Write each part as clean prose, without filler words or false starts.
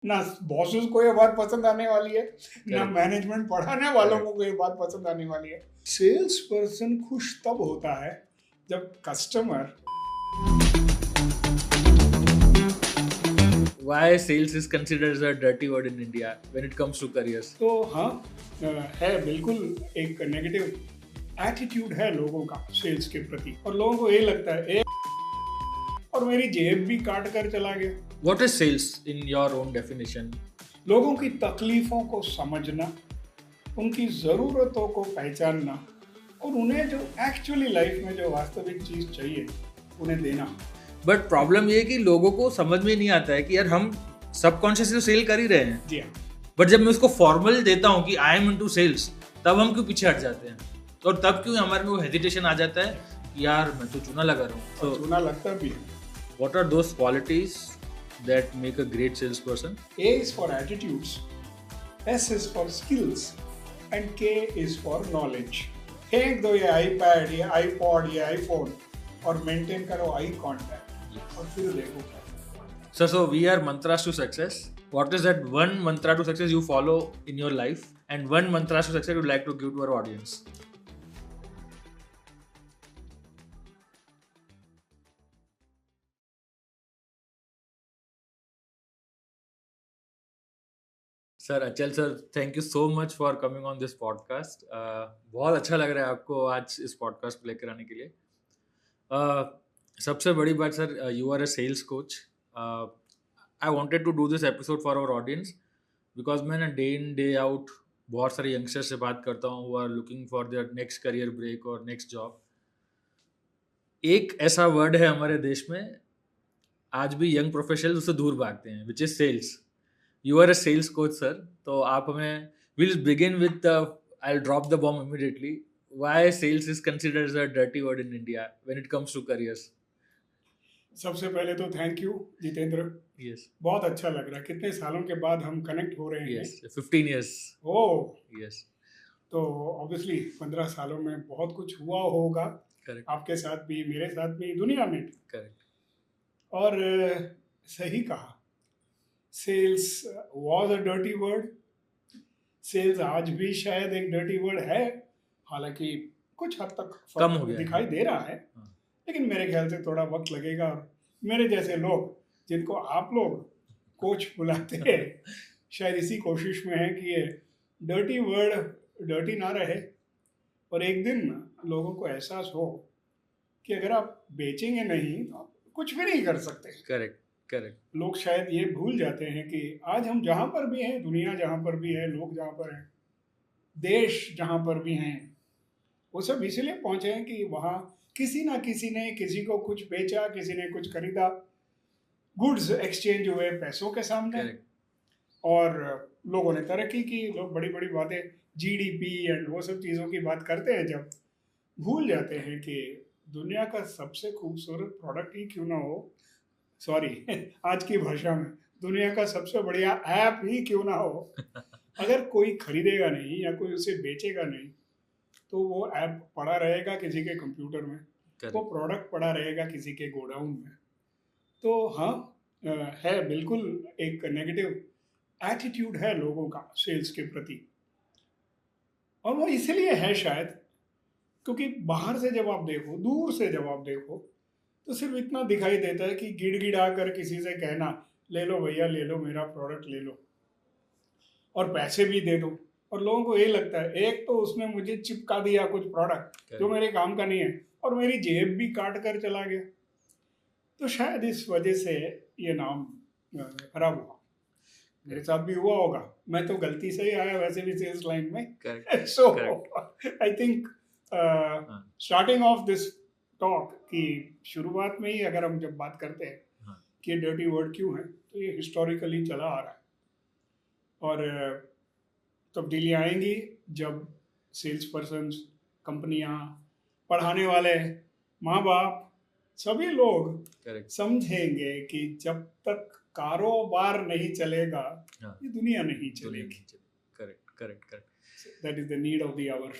ना बॉसेस को ये बात पसंद आने वाली है, ना Correct. मैनेजमेंट पढ़ाने वालों Correct. को ये बात पसंद आने वाली है। सेल्स पर्सन खुश तब होता है जब customer Why sales is considered as a dirty word in India when it comes to careers? तो हाँ है बिल्कुल एक नेगेटिव एटीट्यूड है लोगों का सेल्स के प्रति, और लोगों को ये लगता है और मेरी जेब भी काट कर चला गया। What is sales in your own definition? लोगों की तकलीफों को समझना, उनकी ज़रूरतों को पहचानना और उन्हें जो एक्चुअली लाइफ में जो वास्तविक चीज़ चाहिए उन्हें देना। बट प्रॉब्लम ये है कि लोगों को समझ में नहीं आता है कि यार हम सबकॉन्शियसली तो सेल कर ही रहे हैं, जी हाँ, बट जब मैं उसको फॉर्मल देता हूँ कि आई एम इनटू सेल्स, तब हम क्यों पीछे हट जाते हैं और तब क्यों हमारे में वो हेजिटेशन आ जाता है कि यार मैं तो चूना लगा रहा हूँ। और चूना लगता भी है। What are those qualities that make a great sales person? A is for attitudes, S is for skills and K is for knowledge। फेंक दो ये आईपैड, ये आईपॉड, ये आईफोन और मेंटेन करो आई कांटेक्ट और फिर देखो क्या। So we are mantras to success. What is that one mantra to success you follow in your life, and one mantra to success you'd like to give to our audience? Sir, Achal sir, thank you so much for coming on this podcast. बहुत अच्छा लग रहा है आपको आज इस podcast को लेकर आने के लिए. सबसे बड़ी बात sir, you are a sales coach. I wanted to do this episode for our audience because मैं ना डे इन डे आउट बहुत सारे यंगस्टर से बात करता हूँ who are looking for their next career break और next job. एक ऐसा वर्ड है हमारे देश में आज भी यंग प्रोफेशनल उससे दूर भागते हैं, which is sales. You are a sales coach sir, तो आप हमें will begin with I drop the bomb immediately. Why sales is considered as a dirty word in India when it comes to careers? सबसे पहले तो thank you Jitendra, yes. बहुत अच्छा लग रहा है, कितने सालों के बाद हम कनेक्ट हो रहे हैं। Yes, 15 years. ओह, यस. तो ऑब्वियसली 15 सालों में बहुत कुछ हुआ होगा, करेक्ट. आपके साथ भी, मेरे साथ भी, दुनिया में भी। करेक्ट. और सही कहा, sales was a dirty word. Sales आज भी शायद एक डर्टी वर्ड है, हालांकि कुछ हद तक कम हो फर्क गया है. दिखाई दे रहा है, हाँ. लेकिन मेरे ख्याल से थोड़ा वक्त लगेगा। और मेरे जैसे लोग जिनको आप लोग कोच बुलाते हैं शायद इसी कोशिश में है कि ये डर्टी वर्ड डर्टी ना रहे और एक दिन लोगों को एहसास हो कि अगर आप बेचेंगे नहीं तो आप कुछ भी नहीं कर सकते। करेक्ट. करेक्ट. लोग शायद ये भूल जाते हैं कि आज हम जहाँ पर भी हैं, दुनिया जहाँ पर भी है, लोग जहाँ पर हैं, देश जहाँ पर भी हैं, वो सब इसलिए पहुँचे हैं कि वहाँ किसी ना किसी ने किसी को कुछ बेचा, किसी ने कुछ खरीदा, गुड्स एक्सचेंज हुए पैसों के सामने। करेक्ट. और लोगों ने तरक्की की। लोग बड़ी बड़ी बातें जीडीपी एंड वो सब चीज़ों की बात करते हैं, जब भूल जाते हैं कि दुनिया का सबसे खूबसूरत प्रोडक्ट ही क्यों ना हो, सॉरी आज की भाषा में दुनिया का सबसे बढ़िया ऐप ही क्यों ना हो, अगर कोई खरीदेगा नहीं या कोई उसे बेचेगा नहीं तो वो ऐप पड़ा रहेगा किसी के कंप्यूटर में, वो प्रोडक्ट पड़ा रहेगा किसी के गोडाउन में। तो हाँ, है बिल्कुल एक नेगेटिव एटीट्यूड है लोगों का सेल्स के प्रति, और वो इसलिए है शायद क्योंकि बाहर से जब आप देखो, दूर से जब आप देखो, तो सिर्फ इतना दिखाई देता है कि गिड़गिड़ा कर किसी से कहना ले लो भैया, ले लो मेरा प्रोडक्ट ले लो और पैसे भी दे दो, और लोगों को ये लगता है एक तो उसने मुझे चिपका दिया कुछ प्रोडक्ट जो मेरे काम का नहीं है और मेरी जेब भी काट कर चला गया। तो शायद इस वजह से ये नाम खराब हुआ। मेरे साथ भी हुआ होगा, मैं तो गलती से ही आया वैसे भी सेल्स लाइन में। So I think starting off this talk की शुरुआत में ही अगर हम जब बात करते हैं कि डर्टी वर्ड क्यों है, तो ये हिस्टोरिकली चला आ रहा है और तब्दीलियाँ आएंगी जब सेल्स पर्सन्स, कंपनियाँ, पढ़ाने वाले, माँ बाप, सभी लोग समझेंगे कि जब तक कारोबार नहीं चलेगा ये दुनिया नहीं चलेगी। Correct. Correct. Correct. That is the need of the hour.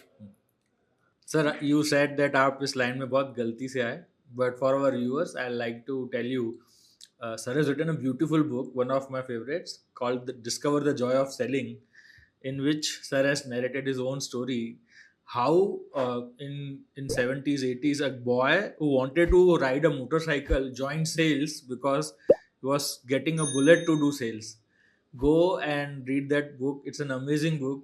Sir, you said that आप इस लाइन में बहुत गलती से आए, but for our viewers I like to tell you Sir has written a beautiful book, one of my favorites, called Discover the Joy of Selling, in which Sir has narrated his own story. How in 70s 80s a boy who wanted to ride a motorcycle joined sales because he was getting a bullet to do sales. Go and read that book. It's an amazing book.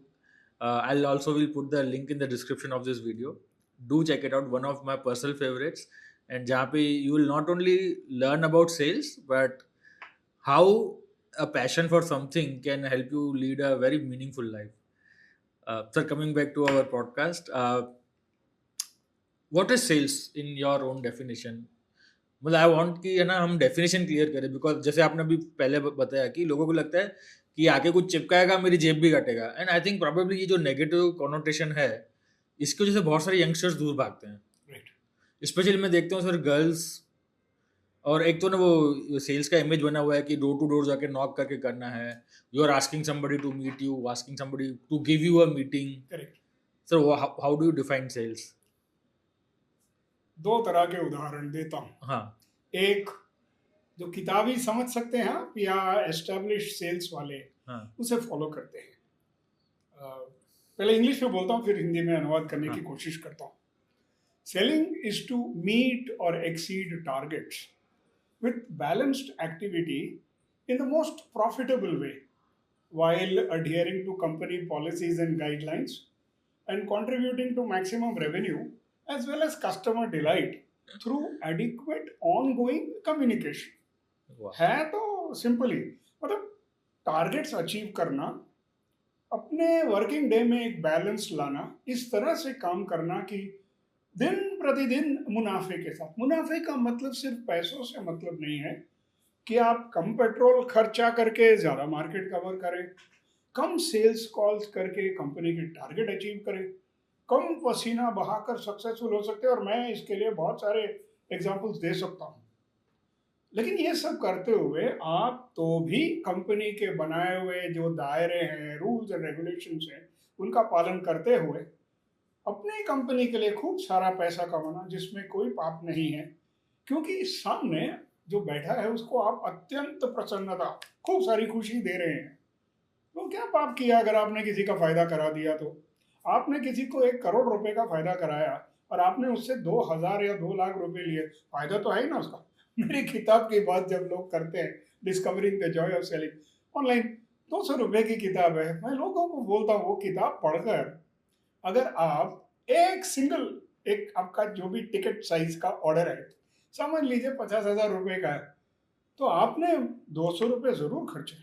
I'll also will put the link in the description of this video. Do check it out. One of my personal favorites. And जहाँ पे you will not only learn about sales, but how a passion for something can help you lead a very meaningful life. Sir, coming back to our podcast, what is sales in your own definition? मतलब I want कि है ना हम definition clear करें, because जैसे आपने अभी पहले बताया कि लोगों को लगता है कि आके कुछ चिपकाएगा मेरी जेब भी काटेगा, एंड आई थिंक प्रोबेबली ये जो नेगेटिव कॉनोटेशन है इसकी वजह से बहुत सारे यंगस्टर्स दूर भागते हैं. स्पेशली मैं देखता हूँ सर गर्ल्स, और एक तो ना वो सेल्स का इमेज बना हुआ है कि डोर टू डोर जाके नॉक करके करना है. You are asking somebody to meet you, asking somebody to give you a meeting. Correct. Sir how do you define sales? दो तरह के उदाहरण देता हूँ. हाँ. एक जो किताबी समझ सकते हैं आप, या एस्टेब्लिश सेल्स वाले हाँ. उसे फॉलो करते हैं. पहले इंग्लिश में बोलता हूँ, फिर हिंदी में अनुवाद करने की कोशिश करता हूँ. सेलिंग इज टू मीट और exceed targets with balanced activity in the most profitable way, while adhering to company policies and guidelines and contributing to maximum revenue as well as customer delight through adequate ongoing communication. Wow. है तो simple ही, मतलब targets achieve करना, अपने working day में एक balance लाना, इस तरह से काम करना कि दिन प्रतिदिन मुनाफे के साथ. मुनाफे का मतलब सिर्फ पैसों से मतलब नहीं है कि आप कम पेट्रोल खर्चा करके ज़्यादा मार्केट कवर करें, कम सेल्स कॉल्स करके कंपनी के टारगेट अचीव करें, कम पसीना बहाकर सक्सेसफुल हो सकते हैं, और मैं इसके लिए बहुत सारे एग्जांपल्स दे सकता हूँ. लेकिन ये सब करते हुए आप तो भी कंपनी के बनाए हुए जो दायरे हैं, रूल्स एंड रेगुलेशंस हैं, उनका पालन करते हुए अपनी कंपनी के लिए खूब सारा पैसा कमाना, जिसमें कोई पाप नहीं है, क्योंकि सामने जो बैठा है उसको आप अत्यंत प्रसन्नता, खूब सारी खुशी दे रहे हैं. तो क्या पाप किया अगर आपने किसी का फायदा करा दिया? तो आपने किसी को 1 करोड़ रुपए का फायदा कराया और आपने उससे 2,000 या 2 लाख रुपए लिए, फायदा तो है ही ना उसका. मेरी किताब की बात जब लोग करते हैं, discovering the Joy of selling, online 200 रुपए की किताब है, मैं लोगों को बोलता हूँ वो किताब पढ़कर अगर आप एक आपका जो भी टिकट साइज का ऑर्डर है, समझ लीजिए 50,000 रुपए का है, तो आपने 200 रुपए जरूर खर्चे,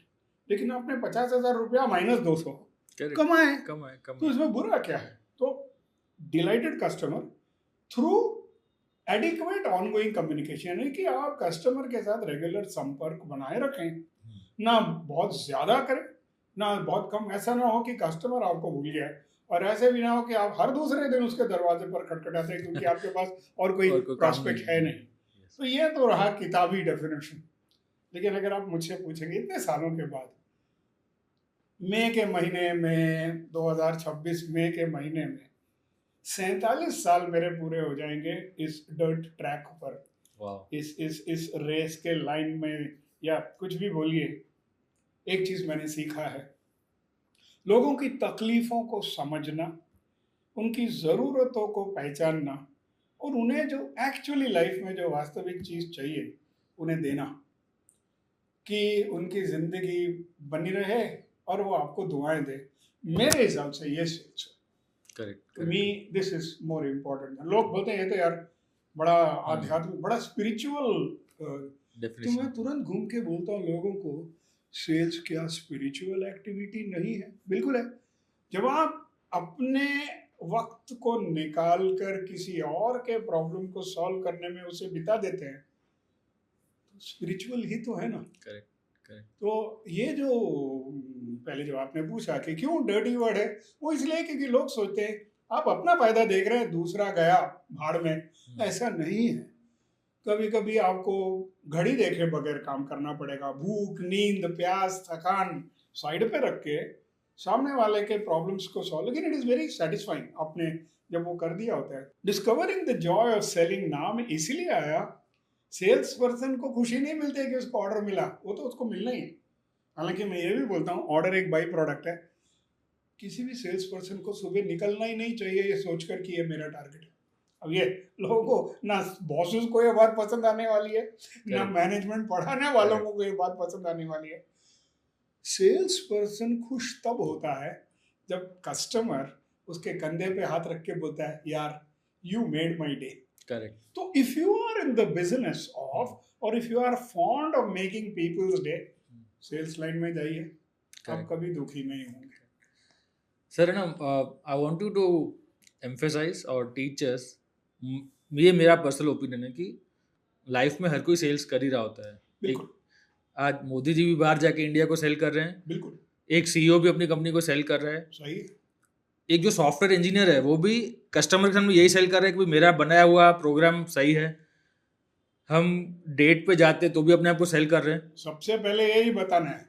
लेकिन आपने 50,000 रुपया माइनस 200 कमाए. तो इसमें बुरा क्या है? तो dilated customer through adequate ongoing communication, यानी कि आप कस्टमर के साथ रेगुलर संपर्क बनाए रखें, ना बहुत ज्यादा करें ना बहुत कम. ऐसा ना हो कि कस्टमर आपको भूल गया है, और ऐसे भी ना हो कि आप हर दूसरे दिन उसके दरवाजे पर खटखटाते हैं क्योंकि आपके पास और कोई प्रॉस्पेक्ट है नहीं. तो ये तो रहा किताबी डेफिनेशन. लेकिन अगर आप मुझसे पूछेंगे इतने सालों के बाद, मई के महीने में 2026 मई के महीने में 47 साल मेरे पूरे हो जाएंगे इस डर्ट ट्रैक पर. wow. इस रेस के लाइन में, या कुछ भी बोलिए, एक चीज मैंने सीखा है, लोगों की तकलीफों को समझना, उनकी ज़रूरतों को पहचानना, और उन्हें जो एक्चुअली लाइफ में जो वास्तविक चीज़ चाहिए उन्हें देना, कि उनकी ज़िंदगी बनी रहे और वो आपको दुआएं दे. मेरे हिसाब से ये सोच, correct, me this is more important. लोग बोलते हैं ये तो यार बड़ा आध्यात्मिक, बड़ा स्पिरिचुअल, तो मैं तुरंत घूम के बोलता हूँ लोगों को, सेल्स क्या स्पिरिचुअल एक्टिविटी नहीं है? बिल्कुल है. जब आप अपने वक्त को निकाल कर किसी और के प्रॉब्लम को सॉल्व करने में उसे बिता देते हैं, तो स्पिरिचुअल ही तो है ना. करेक्ट. तो ये जो पहले जो आपने पूछा कि क्यों डर्टी वर्ड है, वो इसलिए क्योंकि लोग सोचते हैं आप अपना फायदा देख रहे हैं, दूसरा गया भाड़ में. ऐसा नहीं है. कभी कभी आपको घड़ी देखे बगैर काम करना पड़ेगा. भूख, नींद, प्यास, थकान साइड पे रख के सामने वाले के प्रॉब्लम्स को सॉल्व, लेकिन इट इज वेरी सेटिस्फाइंग आपने जब वो कर दिया होता है. Discovering the Joy of selling नाम इसीलिए आया, सेल्स पर्सन को खुशी नहीं मिलती है कि उसको ऑर्डर मिला, वो तो उसको मिलना ही है। हालांकि मैं ये भी बोलता हूँ ऑर्डर एक बाई प्रोडक्ट है। किसी भी सेल्स पर्सन को सुबह निकलना ही नहीं चाहिए ये सोचकर कि ये मेरा टारगेट है। अब ये लोगों को ना बॉसेस को ये बात पसंद आने वाली है, ना Correct. मैनेजमेंट पढ़ाने वालों Correct. को ये बात पसंद आने वाली है। सेल्स पर्सन खुश तब होता है जब कस्टमर उसके कंधे पे हाथ रख के बोलता है यार you made my day. Correct. तो if you are in the business of और if you are fond of making peoples day, sales line में जाइए, आप Correct. कभी दुखी नहीं होंगे। सर ना, I want you to emphasise और टीचर्स, ये मेरा पर्सनल ओपिनियन है कि लाइफ में हर कोई सेल्स कर ही रहा होता है। बिल्कुल आज मोदी जी भी बाहर जाके इंडिया को सेल कर रहे हैं, बिल्कुल एक सीईओ भी अपनी कंपनी को सेल कर रहा है, सही है। एक जो सॉफ्टवेयर इंजीनियर है वो भी कस्टमर के सामने यही सेल कर रहा है कि भाई मेरा बनाया हुआ प्रोग्राम सही है। हम डेट पे जाते तो भी अपने आप को सेल कर रहे हैं। सबसे पहले यही बताना है।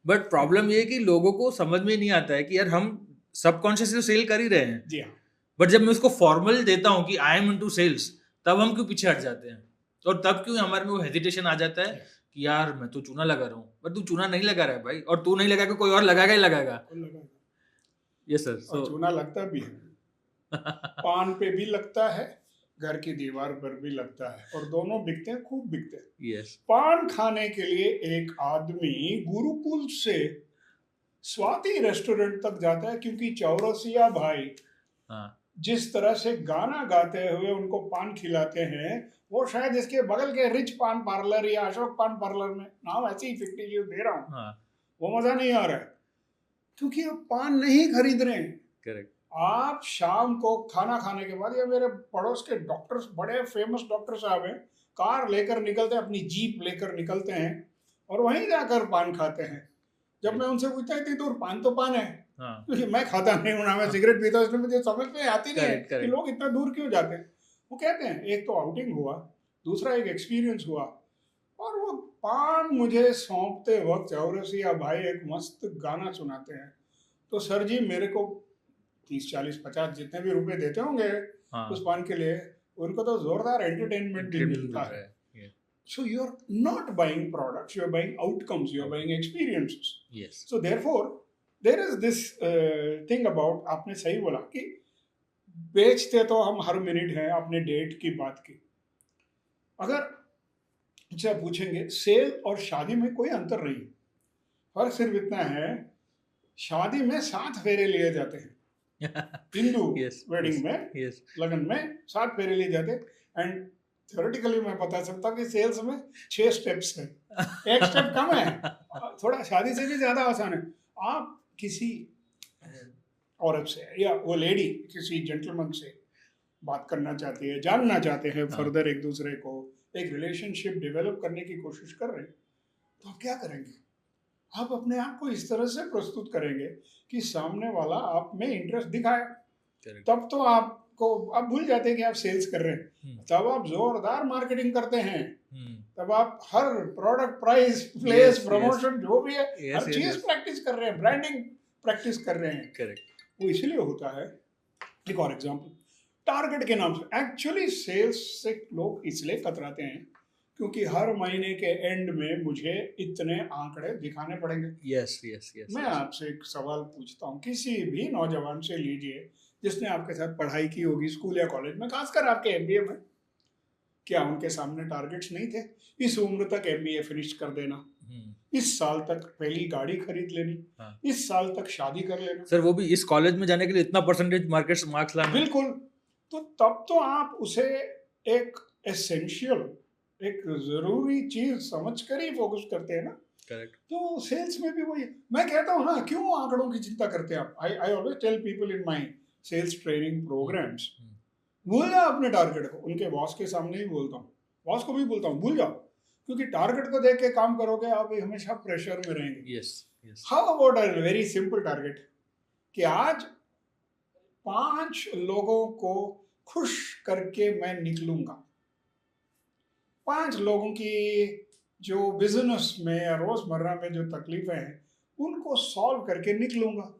बट प्रॉब्लम ये है कि लोगों को समझ में नहीं आता है कि यार हम सबकॉन्शियसली तो सेल कर ही रहे हैं, जी हाँ, बट जब मैं उसको फॉर्मल देता हूँ कि आई एम इनटू सेल्स, तब हम क्यों पीछे हट जाते हैं और तब क्यों हमारे में वो हेजिटेशन आ जाता है कि यार मैं तो चूना लगा रहा हूँ। बट तू चूना नहीं लगा रहा है भाई, और तू नहीं लगाएगा कोई और लगाएगा ही लगाएगा। कौन लगाएगा? Yes sir. और चूना लगता भी है, पान पे भी लगता है, घर की दीवार पर भी लगता है, और दोनों बिकते हैं, खूब बिकते हैं। यस। पान खाने के लिए एक आदमी गुरुकुल से स्वाति रेस्टोरेंट तक जाता है क्योंकि चौरसिया भाई हाँ जिस तरह से गाना गाते हुए उनको पान खिलाते हैं, वो शायद इसके बगल के रिच पान पार्लर या अशोक पान पार्लर में, नाम ऐसे ही फिक्टिशियस दे रहा हूँ, हाँ वो मजा नहीं आ रहा है क्योंकि आप पान नहीं खरीद रहे हैं। करेक्ट। आप शाम को खाना खाने के बाद, या मेरे पड़ोस के डॉक्टर्स, बड़े फेमस डॉक्टर साहब हैं, कार लेकर निकलते हैं, अपनी जीप लेकर निकलते हैं और वहीं जाकर पान खाते हैं। जब मैं उनसे पूछता इतनी दूर, पान तो पान है, हाँ क्योंकि मैं खाता नहीं हूँ ना मैं सिगरेट पीता हूँ, इसलिए मुझे समझ में आती नहीं है Correct, कि correct. लोग इतना दूर क्यों जाते हैं। वो कहते हैं एक तो आउटिंग हुआ, दूसरा एक एक्सपीरियंस हुआ, और वो पान मुझे सौंपते वक्त चौरसिया भाई एक मस्त गाना सुनाते हैं। तो सर जी मेरे को 30, 40, 50 जितने भी रुपए देते होंगे हाँ उस पान के लिए, उनको तो जोरदार एंटरटेनमेंट भी Treatment मिलता मिल है। रहा है। So you are not buying products, you are buying outcomes, you are buying experiences. Yes. So therefore there is this thing about, आपने सही बोला कि बेचते तो हम हर मिनट हैं, आपने डेट की बात की। अगर मुझसे आप पूछेंगे सेल और शादी में कोई अंतर नहीं, फर्क सिर्फ इतना है, शादी में 7 फेरे लिए जाते हैं, हिंदू Yes, वेडिंग yes, में, यस। लगन में 7 फेरे लिए जाते हैं। एंड थ्योरेटिकली मैं बता सकता हूँ कि सेल्स में 6 स्टेप्स हैं, एक स्टेप कम है, थोड़ा शादी से भी ज्यादा आसान है। आप किसी औरत से या वो लेडी किसी जेंटलमैन से बात करना चाहती है, जानना चाहते हैं फर्दर एक दूसरे को, एक रिलेशनशिप डेवलप करने की कोशिश कर रहे हैं, तो आप क्या करेंगे? आप अपने आप को इस तरह से प्रस्तुत करेंगे कि सामने वाला आप में इंटरेस्ट दिखाए। Correct. तब तो आपको, आप भूल जाते हैं कि आप सेल्स कर रहे हैं। तब आप जोरदार मार्केटिंग करते हैं, तब आप हर product, price, place, Yes, promotion जो भी है, Yes, हर yes, चीज yes. प्रैक्टिस कर रहे हैं, ब्रांडिंग प्रैक्टिस कर रहे हैं। करेक्ट। वो इसलिए होता है। एक और एग्जांपल, टारगेट के नाम से एक्चुअली सेल्स से लोग इसलिए कतराते हैं क्योंकि हर महीने के एंड में मुझे इतने आंकड़े दिखाने पड़ेंगे। Yes yes yes. मैं आपसे एक सवाल पूछता हूँ, किसी भी नौजवान से लीजिए जिसने आपके साथ पढ़ाई की होगी स्कूल या कॉलेज में, खासकर आपके एमबीए में, क्या उनके सामने टारगेट्स नहीं थे? इस उम्र तक एमबीए फिनिश कर देना, इस साल तक पहली गाड़ी खरीद लेनी, हाँ। इस साल तक शादी कर लेना। सर वो भी इस कॉलेज में जाने के लिए इतना परसेंटेज मार्क्स लाना। बिल्कुल। तो तब तो आप उसे एक एसेंशियल, एक जरूरी चीज समझकर ही फोकस करते हैं ना। करेक्ट। तो सेल्स में भी वही मैं कहता हूँ ना, क्यों आंकड़ों की चिंता करते हैं आप? I always tell people in my sales training programmes, भूल जाओ अपने टारगेट को। उनके बॉस के सामने ही बोलता हूँ, बॉस को भी बोलता हूँ, भूल जाओ, क्योंकि टारगेट को देख के काम करोगे आप हमेशा प्रेशर में रहेंगे। Yes yes. How about a very simple target कि आज 5 लोगों को खुश करके मैं निकलूंगा, 5 लोगों की जो बिजनेस में या रोजमर्रा में जो तकलीफें हैं उनको सॉल्व करके निकलूंगा।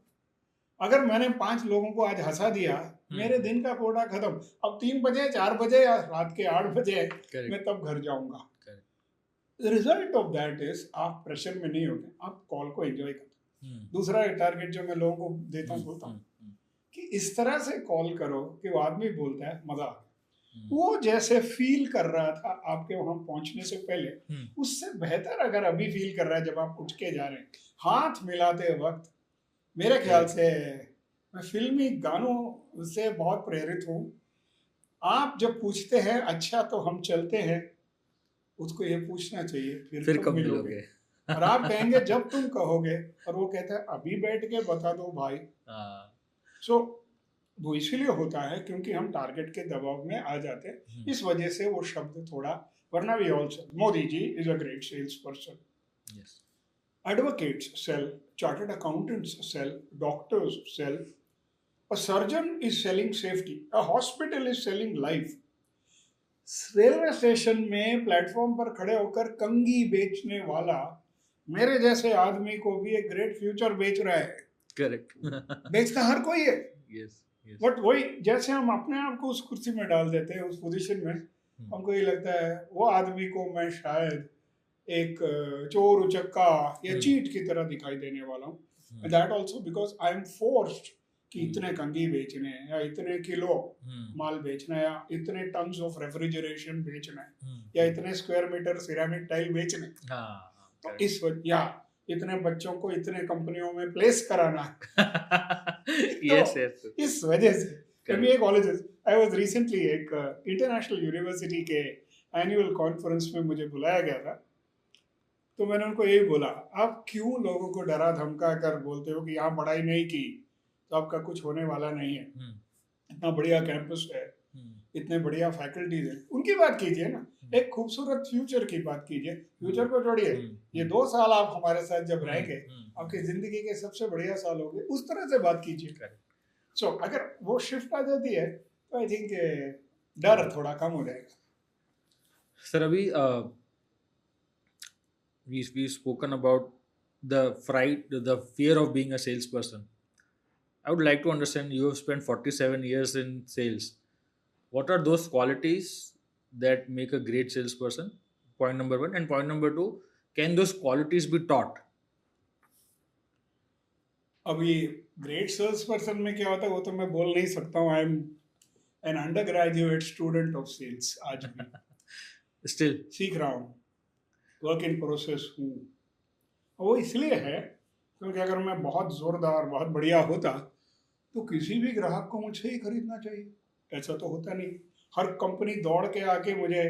अगर मैंने 5 लोगों को आज हंसा दिया मेरे दिन का कोटा खत्म, अब 3 बजे 4 बजे या रात के 8 बजे है, करेक्ट मैं तब घर जाऊंगा। Correct result of that is आप प्रेशर में नहीं होते, आप कॉल को एंजॉय करते। दूसरा टारगेट जो मैं लोगों को देता हूँ, बोलता हूँ कि इस तरह से कॉल करो कि वो आदमी बोलता है मजा आ गया, वो जैसे फील कर रहा था आपके वहां पहुंचने से पहले, उससे बेहतर अगर अभी फील कर रहा है जब आप उठ के जा रहे हैं हाथ मिलाते वक्त। मेरे ख्याल से मैं फिल्मी गानों से बहुत प्रेरित हूँ। आप जब पूछते हैं अच्छा तो हम चलते हैं, उसको ये पूछना चाहिए फिर कब कब मिलोगे, और आप कहेंगे जब तुम कहोगे, और वो कहता है अभी बैठ के बता दो भाई। सो वो इसलिए होता है क्योंकि हम टारगेट के दबाव में आ जाते हैं, इस वजह से वो शब्द थोड़ा, वरना we also, Modi ji is a great sales person, advocates sell, chartered accountants sell, doctors sell, a surgeon is selling safety, a hospital is selling life. Railway station में प्लेटफॉर्म पर खड़े होकर कंघी बेचने वाला मेरे जैसे आदमी को भी एक ग्रेट फ्यूचर बेच रहा है। करेक्ट बेचता हर कोई है। यस बट वही, जैसे हम अपने आप को उस कुर्सी में डाल देते हैं, उस पोजीशन में, हमको ये लगता है वो आदमी को मैं शायद एक चोर उचक्का या चीट की तरह दिखाई देने वाला हूँ। That also because I am forced कि इतने कंघी बेचने हैं, या इतने किलो माल बेचना है, या इतने टन्स ऑफ रेफ्रिजरेशन बेचना है, या इतने स्क्वायर मीटर सिरेमिक टाइल बेचने, तो इस या इतने बच्चों को इतने कंपनियों में प्लेस कराना यस तो इस वजह से MBA colleges, I was recently एक इंटरनेशनल यूनिवर्सिटी के एनुअल कॉन्फ्रेंस में मुझे बुलाया गया था, तो मैंने उनको यही बोला, आप क्यों लोगों को डरा धमका कर बोलते हो कि यहाँ पढ़ाई नहीं की तो आपका कुछ होने वाला नहीं है, इतना बढ़िया कैंपस है, इतने बढ़िया फैकल्टीज है, उनकी बात कीजिए ना, एक खूबसूरत फ्यूचर की बात कीजिए। फ्यूचर को जोड़िए, ये 2 साल आप हमारे साथ जब रहेंगे आपकी जिंदगी के सबसे बढ़िया साल होंगे, उस तरह से बात कीजिए। सो अगर वो शिफ्ट आ जाती है तो आई थिंक डर थोड़ा कम हो जाएगा। सर अभी we've spoken about the fright, the fear of being a salesperson. I would like to understand, you have spent 47 years in sales. What are those qualities that make a great salesperson? Point number 1. And point number 2, can those qualities be taught? अभी great sales person में क्या होता है वो तो मैं बोल नहीं सकता हूँ। I am an undergraduate student of sales, आज भी Still सीख रहा हूँ, वर्क इन प्रोसेस हूँ। वो इसलिए है क्योंकि अगर मैं बहुत जोरदार बहुत बढ़िया होता तो किसी भी ग्राहक को मुझसे ही खरीदना चाहिए, ऐसा तो होता नहीं। हर कंपनी दौड़ के आके मुझे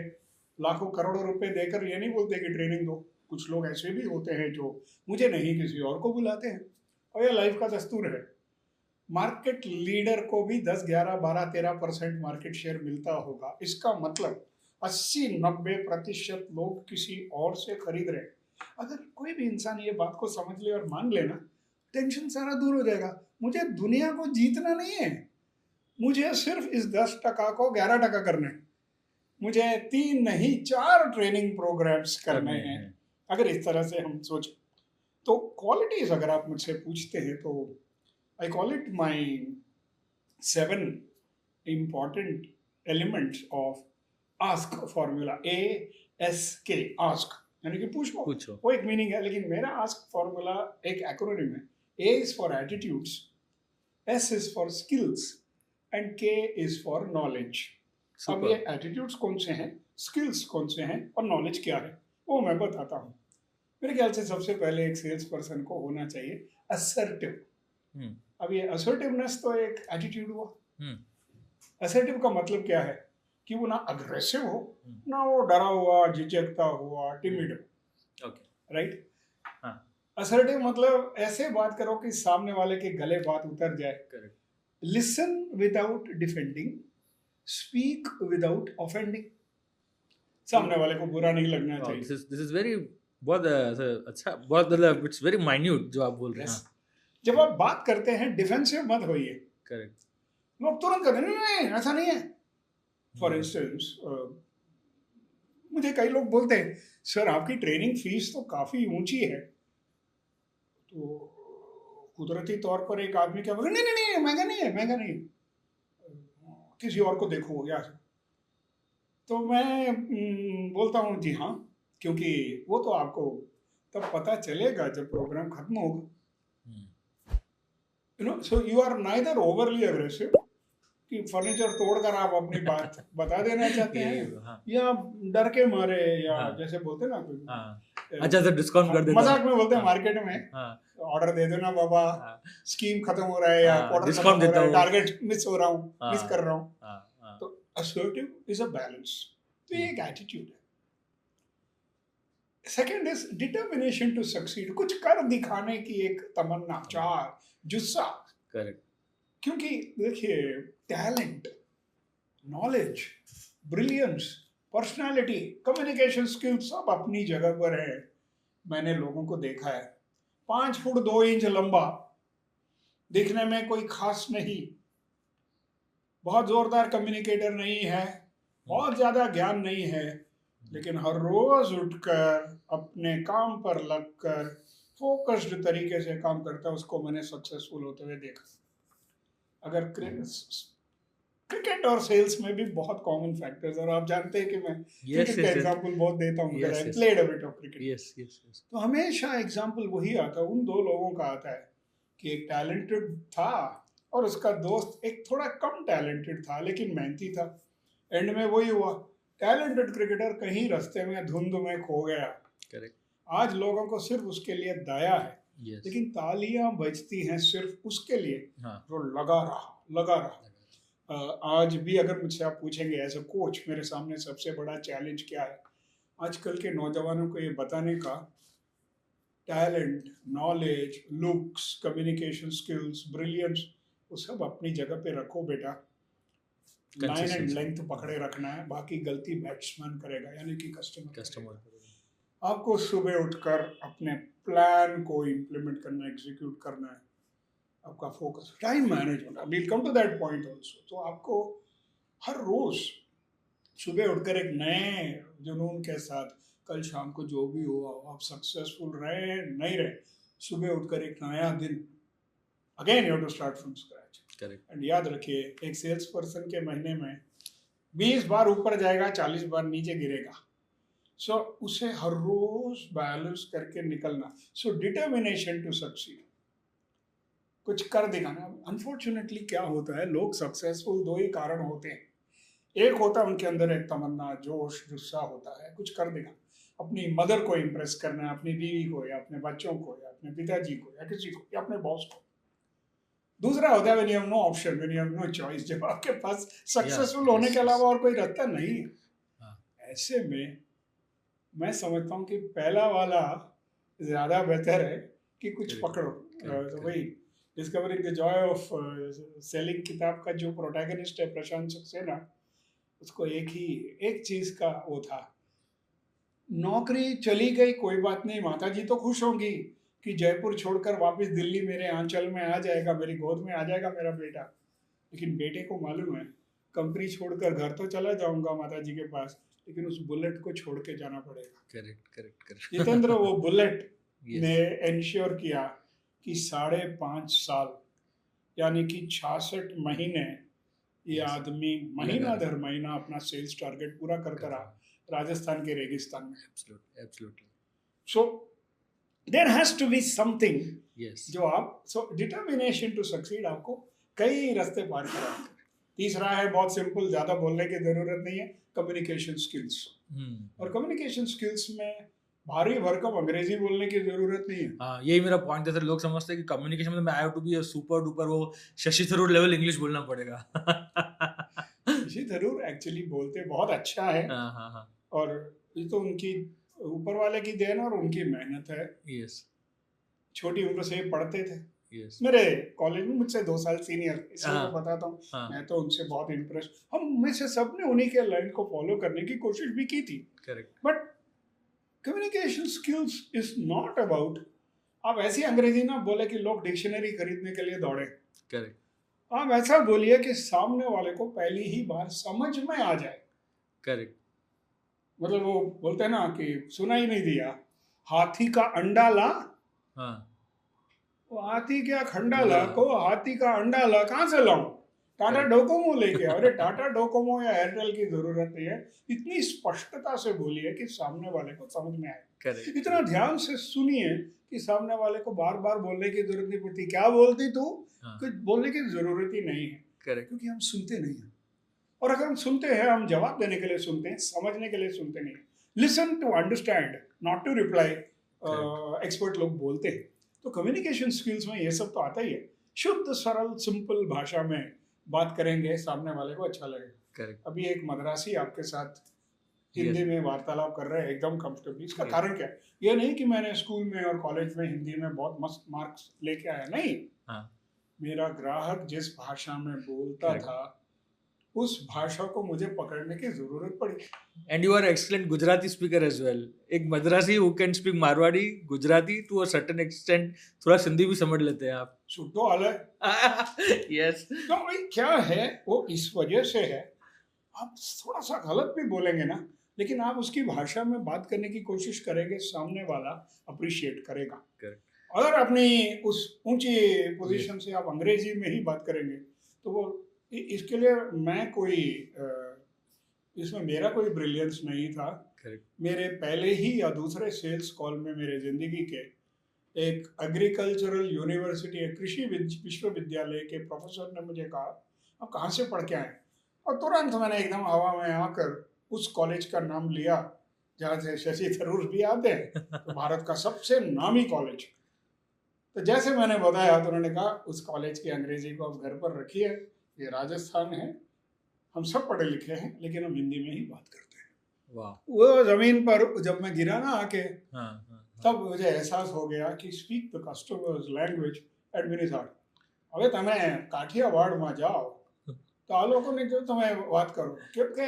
लाखों करोड़ों रुपए देकर ये नहीं बोलते कि ट्रेनिंग दो। कुछ लोग ऐसे भी होते हैं जो मुझे नहीं किसी और को बुलाते हैं, और ये लाइफ का दस्तूर है। मार्केट लीडर को भी 10, 11, 12, 13% मार्केट शेयर मिलता होगा, इसका मतलब 80-90% लोग किसी और से खरीद रहे हैं। अगर कोई भी इंसान ये बात को समझ ले और मान लेना, टेंशन सारा दूर हो जाएगा। मुझे दुनिया को जीतना नहीं है, मुझे सिर्फ इस 10% को 11% करना है। मुझे 3 नहीं 4 ट्रेनिंग प्रोग्राम्स करने हैं। अगर इस तरह से हम सोचें तो क्वालिटीज अगर आप मुझसे पूछते हैं तो I call it my 7 important elements of ask formula, ASK, ask यानी कि पूछो, वो एक मीनिंग है, लेकिन मेरा आस्क फॉर्मूला एक एक्रोनिम है। A is for attitudes, S is for skills and K is for knowledge. अब ये एटीट्यूड्स कौन से हैं, स्किल्स कौन से हैं और नॉलेज क्या है वो मैं बताता हूँ। मेरे ख्याल से सबसे पहले एक सेल्स पर्सन को होना चाहिए असर्टिव। अब ये असर्टिवनेस तो एक एटीट्यूड हुआ। असर्टिव का मतलब क्या है कि वो ना अग्रेसिव हो, ना वो डरा हुआ झिझकता हुआ टिमिड हो। राइट। असर्टिव मतलब ऐसे बात करो कि सामने वाले के गले बात उतर जाए। Listen without defending, speak without offending. सामने वाले को बुरा नहीं लगना चाहिए। दिस इज वेरी बहुत अच्छा, बहुत मतलब इट्स वेरी माइन्यूट जो आप बोल रहे हैं। जब आप बात करते हैं डिफेंसिव मत होइए। करेक्ट। लोग तुरंत कहते हैं नहीं ऐसा नहीं है। फॉर इंस्टेंस मुझे कई लोग बोलते हैं सर आपकी ट्रेनिंग फीस तो काफी ऊंची है, तो कुदरती तौर पर एक आदमी क्या बोले नहीं नहीं नहीं महंगा नहीं है, महंगा नहीं है। किसी और को देखो या तो मैं बोलता हूँ जी हाँ, क्योंकि वो तो आपको तब पता चलेगा जब प्रोग्राम खत्म होगा। So you are neither overly aggressive कि फर्नीचर तोड़कर आप अपनी बात बता देना चाहते यही हैं, हाँ या डर के मारे, या हाँ जैसे बोलते हैं ना कोई हाँ अच्छा सर डिस्काउंट कर देता हूँ मजाक में बोलते हैं हाँ मार्केट में, हाँ ऑर्डर दे देना बाबा, हाँ स्कीम खत्म हो रहा है या हाँ क्वार्टर खत्म डिस्काउंट हो देता रहा है, हूँ टारगेट मिस हो रहा हूँ, मिस हाँ कर रहा हूँ। हाँ हाँ तो असर्टिव इज अ बैलेंस, तो ये एक एटीट्यूड है। Second is determination to succeed, कुछ कर दिखाने की एक तमन्ना, चाह, जुस्सा। करेक्ट क्योंकि देखिए, talent, knowledge, brilliance, personality, communication skills सब अपनी जगह पर है। मैंने लोगों को देखा है 5 फुट 2 इंच लंबा, दिखने में कोई खास नहीं, बहुत जोरदार कम्युनिकेटर नहीं है, बहुत ज्यादा ज्ञान नहीं है, लेकिन हर रोज उठकर अपने काम पर लगकर फोकस्ड तरीके से काम करता है, उसको मैंने सक्सेसफुल होते हुए देखा। अगर क्रिकेट और सेल्स में भी बहुत कॉमन फैक्टर्स, और आप जानते हैं कि मैं यस क्रिकेट का यस एग्जांपल बहुत देता हूँ, yes I yes played a bit of cricket. Yes yes yes तो हमेशा एग्जांपल वही आता है, उन 2 लोगों का आता है कि एक टैलेंटेड था और उसका दोस्त एक थोड़ा कम टैलेंटेड था लेकिन मेहनती था। एंड में वही हुआ, टैलेंटेड क्रिकेटर कहीं रास्ते में धुंध में खो गया। करेक्ट आज लोगों को सिर्फ उसके लिए दया है, यस लेकिन तालियां बजती हैं सिर्फ उसके लिए हाँ जो लगा रहा। आज भी अगर मुझसे आप पूछेंगे एज अ कोच, मेरे सामने सबसे बड़ा चैलेंज क्या है, आजकल के नौजवानों को ये बताने का, talent, knowledge, looks, communication skills, brilliance, वो सब अपनी जगह पे रखो बेटा, लाइन एंड कंसिस्टेंसी लेंथ पकड़े रखना है, बाकी गलती बैट्समैन करेगा, यानी कि कस्टमर कस्टमर करेगा। आपको सुबह उठकर अपने प्लान को इम्प्लीमेंट करना, एग्जीक्यूट करना है, आपका focus, time management, will come to that point also. तो आपको हर रोज सुबह उठकर एक नए जुनून के साथ, कल शाम को जो भी हुआ आप सक्सेसफुल रहे नहीं रहे, सुबह उठकर एक नया दिन, again you have to start from scratch. Correct and याद रखिए, एक सेल्स पर्सन के महीने में 20 बार ऊपर जाएगा, 40 बार नीचे गिरेगा। सो उसे हर रोज बैलेंस करके निकलना। सो डिटर्मिनेशन टू सक्सीड, कुछ कर दिखाना। अनफॉर्चुनेटली क्या होता है, लोग सक्सेसफुल 2 ही कारण होते हैं। एक होता है उनके अंदर एक तमन्ना, जोश, जुस्सा होता है, कुछ कर दिखाना, अपनी मदर को इम्प्रेस करना है, अपनी बीवी को या अपने बच्चों को या अपने पिताजी को या किसी को या अपने बॉस को। दूसरा होता है when you have no option, when you have no choice, जब आपके पास सक्सेसफुल होने के अलावा और कोई रास्ता नहीं है। हाँ ऐसे में मैं समझता हूँ कि पहला वाला ज्यादा बेहतर है कि कुछ करेक्ट पकड़ो। करेक्ट तो वही discovering the Joy of selling किताब का जो प्रोटैगनिस्ट है प्रशांत सक्सेना, उसको एक चीज का वो था, नौकरी चली गई कोई बात नहीं, माता जी तो खुश होंगी कि जयपुर छोड़कर वापस दिल्ली मेरे आंचल में आ जाएगा, मेरी गोद में आ जाएगा मेरा बेटा। लेकिन बेटे को मालूम है, कंपनी छोड़कर घर तो चला जाऊंगा माता जी के पास, लेकिन उस बुलेट को छोड़ के जाना पड़ेगा। करेक्ट करेक्ट करेक्ट जितेंद्र, वो बुलेट ने यस इंश्योर किया कि 5.5 साल यानी कि 66 महीने ये यस आदमी लगा महीना रहा दर महीना अपना सेल्स टारगेट पूरा करता कर रहा रहा राजस्थान के रेगिस्तान में। Absolutely so there has to be something yes जो आप, सो डिटर्मिनेशन टू सक्सीड आपको कई रास्ते पार कराएंगे। तीसरा है बहुत सिंपल, ज्यादा बोलने की जरूरत नहीं है, कम्युनिकेशन स्किल्स। और कम्युनिकेशन स्किल्स में भारी भरकम अंग्रेजी बोलने की जरूरत नहीं है। हाँ यही मेरा पॉइंट है सर, लोग समझते हैं कि कम्युनिकेशन में I have to be a super duper वो शशि थरूर लेवल इंग्लिश बोलना पड़ेगा शशि थरूर एक्चुअली बोलते बहुत अच्छा है, हाँ हाँ हाँ और ये तो उनकी ऊपर वाले की देन और उनकी मेहनत है। यस छोटी उम्र से पढ़ते थे यस मेरे कॉलेज में, मुझसे 2 साल सीनियर, इसलिए मैं हाँ बताता हूँ। हाँ मैं तो उनसे बहुत इम्प्रेस, हम में से सबने उन्हीं के लाइन को फॉलो करने की कोशिश भी की थी। Correct but communication skills is not about, आप ऐसी अंग्रेजी ना बोले कि लोग डिक्शनरी खरीदने के लिए दौड़े। करेक्ट आप ऐसा बोलिए कि सामने वाले को पहली ही बार समझ में आ जाए। करेक्ट मतलब वो बोलते हैं ना कि सुना ही नहीं दिया, हाथी का अंडा ला, हाँ वो हाथी क्या खंडा ला ला। को, हाथी का अंडा ला कहाँ से लाऊं, टाटा Correct. डोकोमो लेके आओ। अरे टाटा डोकोमो या एयरटेल की जरूरत नहीं है, इतनी स्पष्टता से बोलिए कि सामने वाले को समझ में आए। Correct. इतना ध्यान से सुनिए कि सामने वाले को बार बार बोलने की जरूरत नहीं पड़ती। क्या बोलती तू, हाँ. कुछ बोलने की जरूरत ही नहीं है, Correct. क्योंकि हम सुनते नहीं हैं। और अगर हम सुनते हैं, हम जवाब देने के लिए सुनते हैं, समझने के लिए सुनते नहीं। Listen to understand, not to reply, Correct. Expert लोग बोलते हैं। तो कम्युनिकेशन स्किल्स में ये सब तो आता ही है। शुद्ध सरल सिंपल भाषा में बात करेंगे, सामने वाले को अच्छा लगेगा। Correct. अभी एक मद्रासी आपके साथ Yes. हिंदी में वार्तालाप कर रहे हैं एकदम कंफर्टेबली। इसका Yes. कारण क्या है? ये नहीं कि मैंने स्कूल में और कॉलेज में हिंदी में बहुत मस्त मार्क्स लेके आया, नहीं। हाँ. मेरा ग्राहक जिस भाषा में बोलता Correct. था, उस भाषा को मुझे पकड़ने की जरूरत पड़ी। And you are excellent Gujarati speaker as well. एक Madrasi who can speak Marwari, Gujarati to a certain extent, थोड़ा सिंधी भी समझ लेते हैं आप. सुटो हाल है। Yes. तो भाई क्या है, वो इस वजह से है, आप थोड़ा सा गलत भी बोलेंगे ना, लेकिन आप उसकी भाषा में बात करने की कोशिश करेंगे, सामने वाला अप्रिशिएट करेगा। Correct. अगर अपनी उस ऊंची पोजीशन से आप अंग्रेजी में ही बात करेंगे, तो वो इसके लिए मैं कोई इसमें मेरा कोई ब्रिलियंस नहीं था। Correct. मेरे पहले ही या दूसरे सेल्स कॉल में मेरे जिंदगी के एक एग्रीकल्चरल यूनिवर्सिटी, कृषि विश्वविद्यालय के प्रोफेसर ने मुझे कहा, आप कहाँ से पढ़ के आए? और तुरंत मैंने एकदम हवा में आकर उस कॉलेज का नाम लिया जहाँ से शशि थरूर भी आते हैं, तो भारत का सबसे नामी कॉलेज। तो जैसे मैंने बताया तो उन्होंने कहा, उस कॉलेज की अंग्रेजी को आप घर पर रखिए, ये राजस्थान है, हम सब पढ़े लिखे हैं, लेकिन हम हिंदी में ही बात करते हैं। Wow. वो जमीन पर जब मैं गिरा ना आके, हाँ. तब मुझे एहसास हो गया कि speak the customers language eight mini thought. હવે તમે કાઠિયાવાડમાં જાઓ तो आ लोगों ने जो तुम्हें बात करो, क्योंकि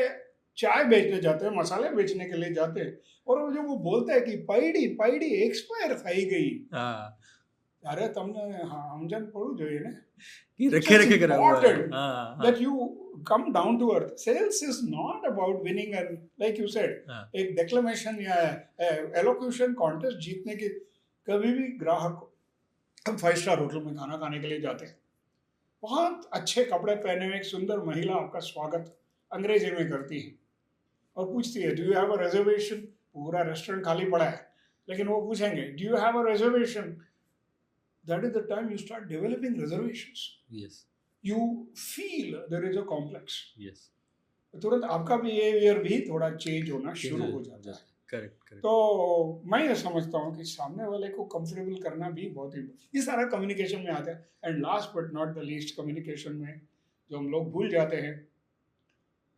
चाय बेचने जाते हैं, मसाले बेचने के लिए जाते हैं, और वो जो वो बोलते हैं कि पैडी पैडी एक्सपायर થઈ ગઈ, अरे तुमने समझन पड़વું જોઈએ ને कि रखे करे हुआ है. that you come down to earth. Sales is not about winning and like you said, एक declamation या elocution contest जीतने की। कभी भी ग्राहक, हम 5 स्टार होटल में खाना खाने के लिए जाते हैं, बहुत अच्छे कपड़े पहने हुए एक सुंदर महिला आपका स्वागत अंग्रेजी में करती है और पूछती है, do you have a reservation? पूरा रेस्टोरेंट खाली पड़ा है, लेकिन वो पूछेंगे, do you have a reservation? That is the time you start developing reservations. Yes. You feel there is a complex. Yes. तुरंत आपका बिहेवियर भी थोड़ा चेंज होना शुरू हो जाता है। करेक्ट. तो मैं ये समझता हूँ कि सामने वाले को कंफर्टेबल करना भी बहुत ही, ये सारा कम्युनिकेशन में आता है। And last but not the least, communication में जो हम लोग भूल जाते हैं,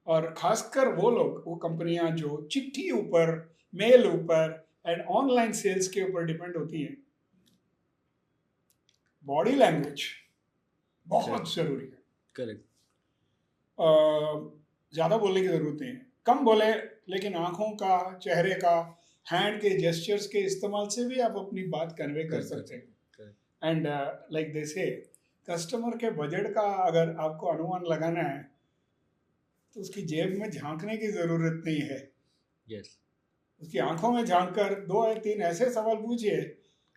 और खासकर वो लोग, वो कंपनियां जो चिट्ठी ऊपर, मेल ऊपर एंड ऑनलाइन सेल्स के ऊपर डिपेंड होती हैं, बॉडी लैंग्वेज बहुत जरूरी है। करेक्ट. ज़्यादा बोलने की ज़रूरत नहीं है, कम बोले, लेकिन आंखों का, चेहरे का, हैंड के जेस्चर्स के इस्तेमाल से भी आप अपनी बात कन्वे कर सकते हैं। एंड लाइक दे से, कस्टमर के बजट का अगर आपको अनुमान लगाना है, तो उसकी जेब में झांकने की ज़रूरत नहीं है। Yes. उसकी आंखों में झांक कर 2 या 3 ऐसे सवाल पूछिए,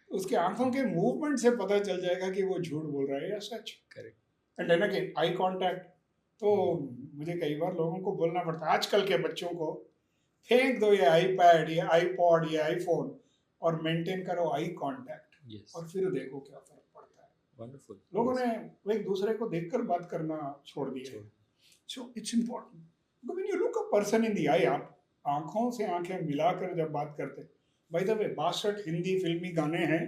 उसके आंखों के मूवमेंट से पता चल जाएगा कि वो झूठ बोल रहा है या सच। Correct. And then again I contact, तो मुझे कई बार लोगों को बोलना पड़ता है, आजकल के बच्चों को फेंक दो ये आईपैड, ये आईपॉड, ये आईफोन, और मेंटेन करो आई कांटेक्ट। Yes. और फिर देखो क्या फर्क पड़ता है। Wonderful. लोगों ने वो एक दूसरे को देखकर बात करना छोड़ दिया। So it's important, when you look a person in the eye, आप आंखों से आंखें मिलाकर जब बात करते, बाय द वे 62 हिंदी फिल्मी गाने हैं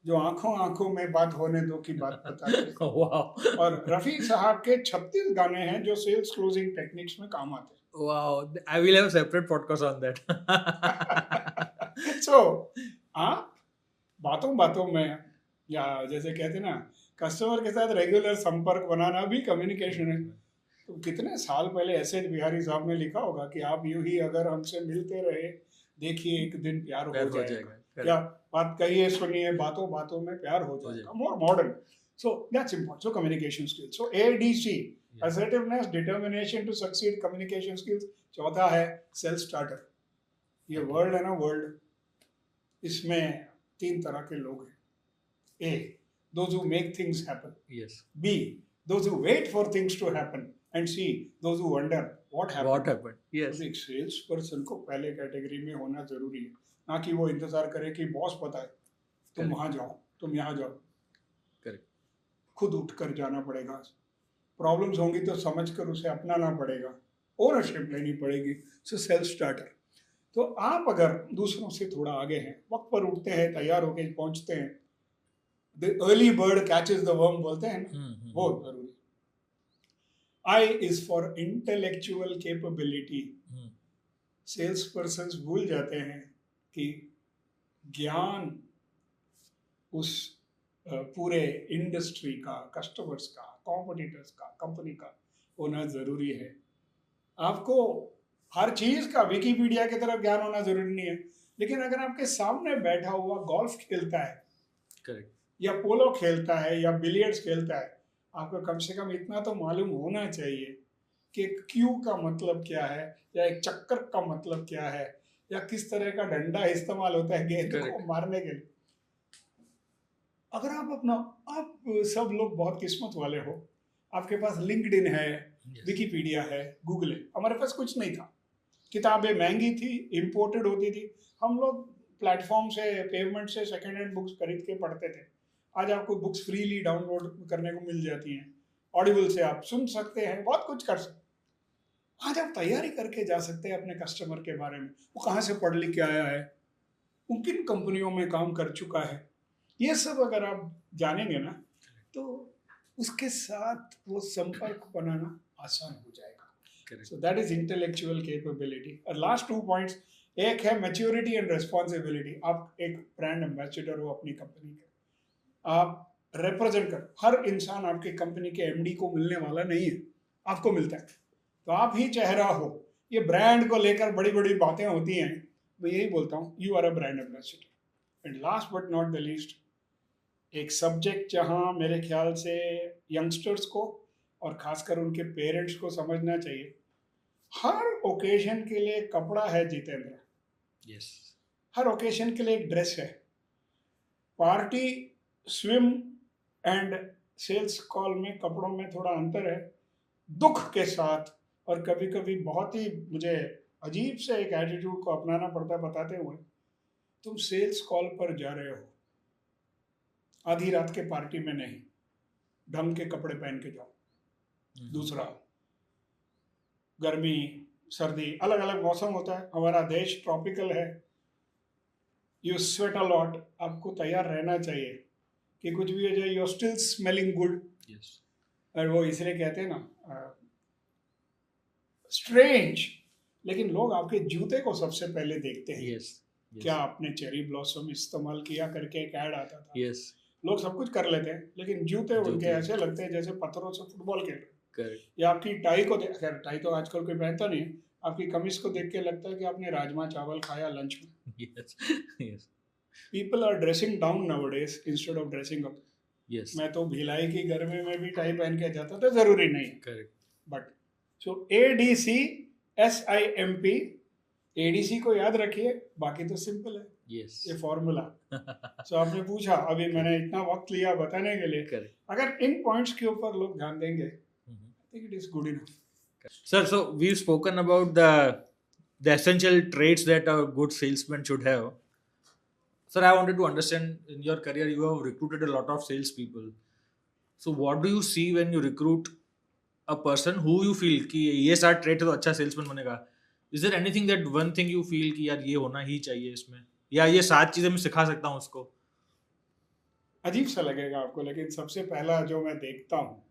जो आंखों आंखों में बात होने दो की बात बताते हैं। Wow. और रफी साहब के 36 गाने हैं जो सेल्स क्लोजिंग टेक्निक्स में काम आते हैं। Wow. I will have a separate podcast on that. So, आप बातों बातों में, या जैसे कहते हैं ना, कस्टमर के साथ रेगुलर संपर्क बनाना भी कम्युनिकेशन है। तो कितने साल पहले एस.एच. बिहारी साहब ने लिखा होगा कि आप यूं ही अगर हमसे मिलते रहे, देखिए एक दिन प्यार हो जाएगा। या बात कहिए, सुनिए, बातों बातों में प्यार हो जाएगा। मोर modern. So that's important. So communication skills, so ADC, assertiveness, determination to succeed, communication skills। चौथा है सेल्फ स्टार्टर। ये वर्ल्ड है ना, वर्ल्ड, इसमें 3 तरह के लोग हैं। A, those who make things happen। Yes. B, those who wait for things to happen and see those who wonder what happened. What happened? Yes. तो एक सेल्स पर्सन को पहले कैटेगरी में होना जरूरी है, ना कि वो इंतजार करे कि बॉस पता है तुम Correct. वहां जाओ, तुम यहाँ जाओ. Correct. खुद उठकर जाना पड़ेगा. प्रॉब्लम्स होंगी तो समझकर उसे अपनाना पड़ेगा, ओनरशिप लेनी पड़ेगी. So self starter. तो आप अगर दूसरों से थोड़ा आगे हैं, वक्त पर उठते हैं, तैयार होकर पहुंचते हैं, the early bird catches the worm बोलते हैं ना, वो जरूरी. I is for intellectual capability. Sales person भूल जाते हैं कि ज्ञान उस पूरे इंडस्ट्री का, कस्टमर्स का, कॉम्पिटिटर्स का, कंपनी का होना जरूरी है. आपको हर चीज का विकिपीडिया की तरफ ज्ञान होना जरूरी नहीं है, लेकिन अगर आपके सामने बैठा हुआ गोल्फ खेलता है, करेक्ट, या पोलो खेलता है, या बिलियर्ड्स खेलता है, आपको कम से कम इतना तो मालूम होना चाहिए कि क्यू का मतलब क्या है, या एक चक्कर का मतलब क्या है, या किस तरह का डंडा इस्तेमाल होता है गेंद को मारने के लिए. अगर आप सब लोग बहुत किस्मत वाले हो, आपके पास लिंक्डइन है, विकिपीडिया है, गूगल है. हमारे पास कुछ नहीं था, किताबें महंगी थी, इंपोर्टेड होती थी. हम लोग प्लेटफॉर्म से, पेमेंट से सेकेंड हैंड बुक्स खरीद के पढ़ते थे. आज आपको बुक्स फ्रीली डाउनलोड करने को मिल जाती हैं, ऑडिबल से आप सुन सकते हैं, बहुत कुछ कर सकते हैं. आज आप तैयारी करके जा सकते हैं अपने कस्टमर के बारे में, वो कहाँ से पढ़ लिख के आया है, वो किन कंपनियों में काम कर चुका है. ये सब अगर आप जानेंगे ना, तो उसके साथ वो संपर्क बनाना आसान हो जाएगा. So that is intellectual capability. और लास्ट 2 पॉइंट्स, एक है मैच्योरिटी एंड रिस्पॉन्सिबिलिटी. आप एक ब्रांड एम्बेसडर हो अपनी कंपनी के, आप रिप्रेजेंट कर. हर इंसान आपके कंपनी के एमडी को मिलने वाला नहीं है, आपको मिलता है, तो आप ही चेहरा हो. ये ब्रांड को लेकर बड़ी बड़ी बातें होती हैं, मैं यही बोलता हूँ, you are a brand ambassador. And last but not the least, एक सब्जेक्ट जहाँ मेरे ख्याल से यंगस्टर्स को और खासकर उनके पेरेंट्स को समझना चाहिए, हर ओकेजन के लिए कपड़ा है जितेंद्र. यस. हर ओकेजन के लिए एक ड्रेस है. Party, swim and sales call में कपड़ों में थोड़ा अंतर है. दुख के साथ, और कभी कभी बहुत ही मुझे अजीब से एक एटीट्यूड को अपनाना पड़ता है बताते हुए, तुम सेल्स कॉल पर जा रहे हो, आधी रात के पार्टी में नहीं, ढंग के कपड़े पहन के जाओ. दूसरा, गर्मी, सर्दी, अलग अलग मौसम होता है. हमारा देश ट्रॉपिकल है. You sweat a lot. आपको तैयार रहना चाहिए कि कुछ भी हो जाए, you are still smelling good. और वो इसलिए कहते हैं ना, स्ट्रेंज, लेकिन लोग आपके जूते को सबसे पहले देखते हैं. क्या आपने चेरी ब्लॉसम इस्तेमाल किया करके एक ऐड आता था. लोग सब कुछ कर लेते हैं, लेकिन जूते उनके ऐसे लगते हैं जैसे पत्थरों से फुटबॉल खेल रहे. या आपकी टाई को देख, खैर टाई तो आजकल कोई पहनता नहीं है, आपकी कमीज को देख के लगता है कि आपने राजमा चावल खाया लंच में. People are dressing down nowadays instead of dressing up. मैं तो भिलाई की गर्मी में भी टाई पहन के जाता था, जरूरी नहीं है. But so ADC SIMP, ADC को याद रखिए, बाकी तो सिंपल है. ये फॉर्मूला. सो आपने पूछा, अभी मैंने इतना वक्त लिया बताने के लिए. अगर इन पॉइंट्स के ऊपर लोग ध्यान देंगे, I think it is good enough. Sir, so we've spoken about the essential traits that a good salesman should have. Sir, I wanted to understand, in your career you have recruited a lot of salespeople. So what do you see when you recruit a person who you feel कि ये 7 trait है तो अच्छा salesman बनेगा? Is there anything that one thing you feel कि यार ये होना ही चाहिए इसमें, या ये 7 चीजें मैं सिखा सकता हूँ उसको? अजीब सा लगेगा आपको, लेकिन सबसे पहला जो मैं देखता हूँ,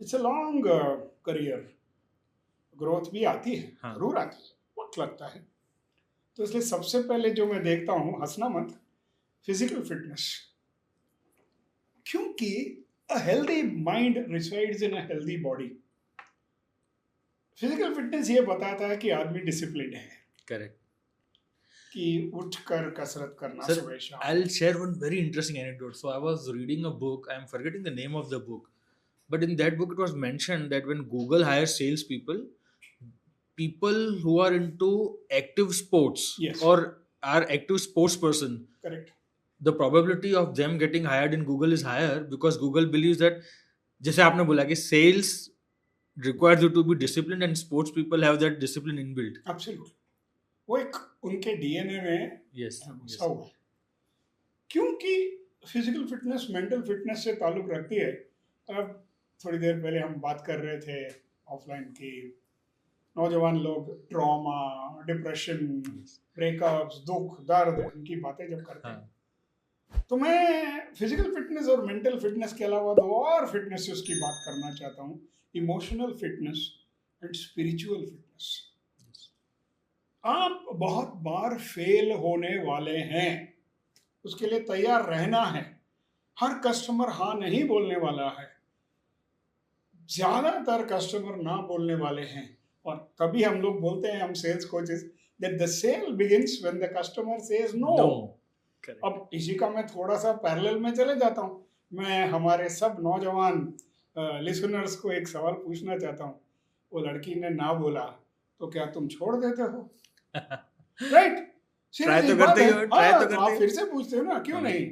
it's a long career. Growth भी आती है, जरूर आती है, वक्त लगता है. तो इसलिए सबसे पहले जो मैं देखता हूँ, हंसना मत, फिजिकल फिटनेस. क्योंकि a healthy mind resides in a healthy body. Physical fitness ये बताता है कि आदमी डिसिप्लिन है. करेक्ट. कि उठकर कसरत करना सुबह शाम. I'll share one very interesting anecdote. So I was reading a book, I'm forgetting the name of the book, but in that book it was mentioned that when Google hires salespeople, people who are into active sports, or are active sports person, correct, the probability of them getting hired in Google is higher, because Google believes that जैसे आपने बोला कि sales requires you to be disciplined and sports people have that discipline inbuilt. Absolutely, वो एक उनके DNA में Yes, घुसा हुआ है, क्योंकि फिजिकल फिटनेस मेंटल फिटनेस से ताल्लुक रखती है। अब थोड़ी देर पहले हम बात कर रहे थे ऑफलाइन की, नौजवान लोग ट्रॉमा, डिप्रेशन, ब्रेकअप्स, दुख दर्द, इनकी बातें जब करते हैं, तो मैं फिजिकल फिटनेस और मेंटल फिटनेस के अलावा दो और फिटनेसेस की बात करना चाहता हूँ, emotional fitness and spiritual fitness. आप बहुत बार फेल होने वाले हैं, उसके लिए तैयार रहना है। हर कस्टमर हाँ नहीं बोलने वाला है, ज्यादातर कस्टमर ना बोलने वाले हैं, और तभी हम लोग बोलते हैं, हम sales coaches, that the sale begins when the customer says no. अब इसी का मैं थोड़ा सा पैरेलल में चले जाता हूँ। मैं हमारे सब नौजवान लिसनर्स को एक सवाल पूछना चाहता हूँ, वो लड़की ने ना बोला तो क्या तुम छोड़ देते हो? राइट? ट्राई तो करते हो, ट्राई तो करते हो। आप फिर से पूछते हो ना, क्यों नहीं?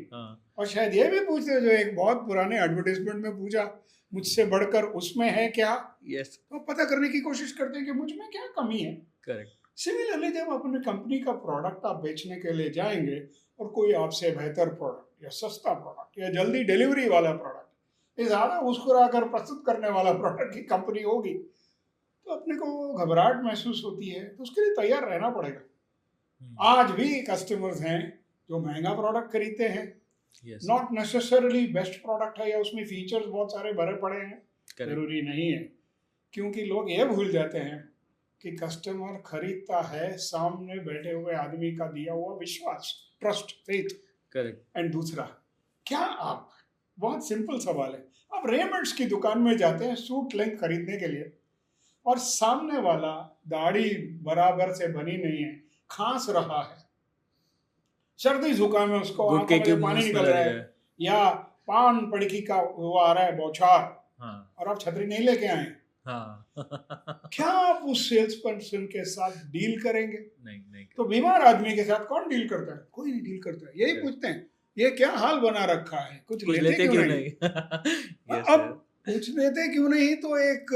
और शायद ये भी पूछते हो जो एक बहुत पुराने एडवर्टाइजमेंट में पूछा, मुझसे बढ़कर उसमें है क्या? यस, तो पता करने की कोशिश करते हैं कि मुझ में क्या कमी है। करेक्ट। सिमिलरली, जब अपने कंपनी का प्रोडक्ट आप बेचने के लिए जाएंगे और कोई आपसे बेहतर प्रोडक्ट या सस्ता प्रोडक्ट या जल्दी डिलीवरी वाला प्रोडक्ट या ज़्यादा मुस्कुरा कर प्रस्तुत करने वाला प्रोडक्ट की कंपनी होगी, तो अपने को घबराहट महसूस होती है, तो उसके लिए तैयार रहना पड़ेगा। आज भी कस्टमर्स हैं जो महंगा प्रोडक्ट खरीदते हैं, नॉट नेसेसरली बेस्ट प्रोडक्ट है या उसमें फीचर्स बहुत सारे भरे पड़े हैं, जरूरी नहीं है, क्योंकि लोग ये भूल जाते हैं कि कस्टमर खरीदता है सामने बैठे हुए आदमी का दिया हुआ विश्वास, ट्रस्ट, फेथ। करेक्ट। एंड दूसरा, क्या आप, बहुत सिंपल सवाल है, आप रेमंड्स की दुकान में जाते हैं सूट लेंथ खरीदने के लिए, और सामने वाला दाढ़ी बराबर से बनी नहीं है, खांस रहा है, सर्दी जुकाम में उसको आंखों में पानी निकल रहा है, या पान पड़की का वो आ रहा है बौछार, और आप छतरी नहीं लेके आए, क्या आप उस सेल्स पर्सन के साथ डील करेंगे? नहीं। तो बीमार आदमी के साथ कौन डील करता है? कोई नहीं डील करता है। यही पूछते हैं, ये क्या हाल बना रखा है, कुछ लेते क्यों नहीं? अब कुछ लेते क्यों नहीं, तो एक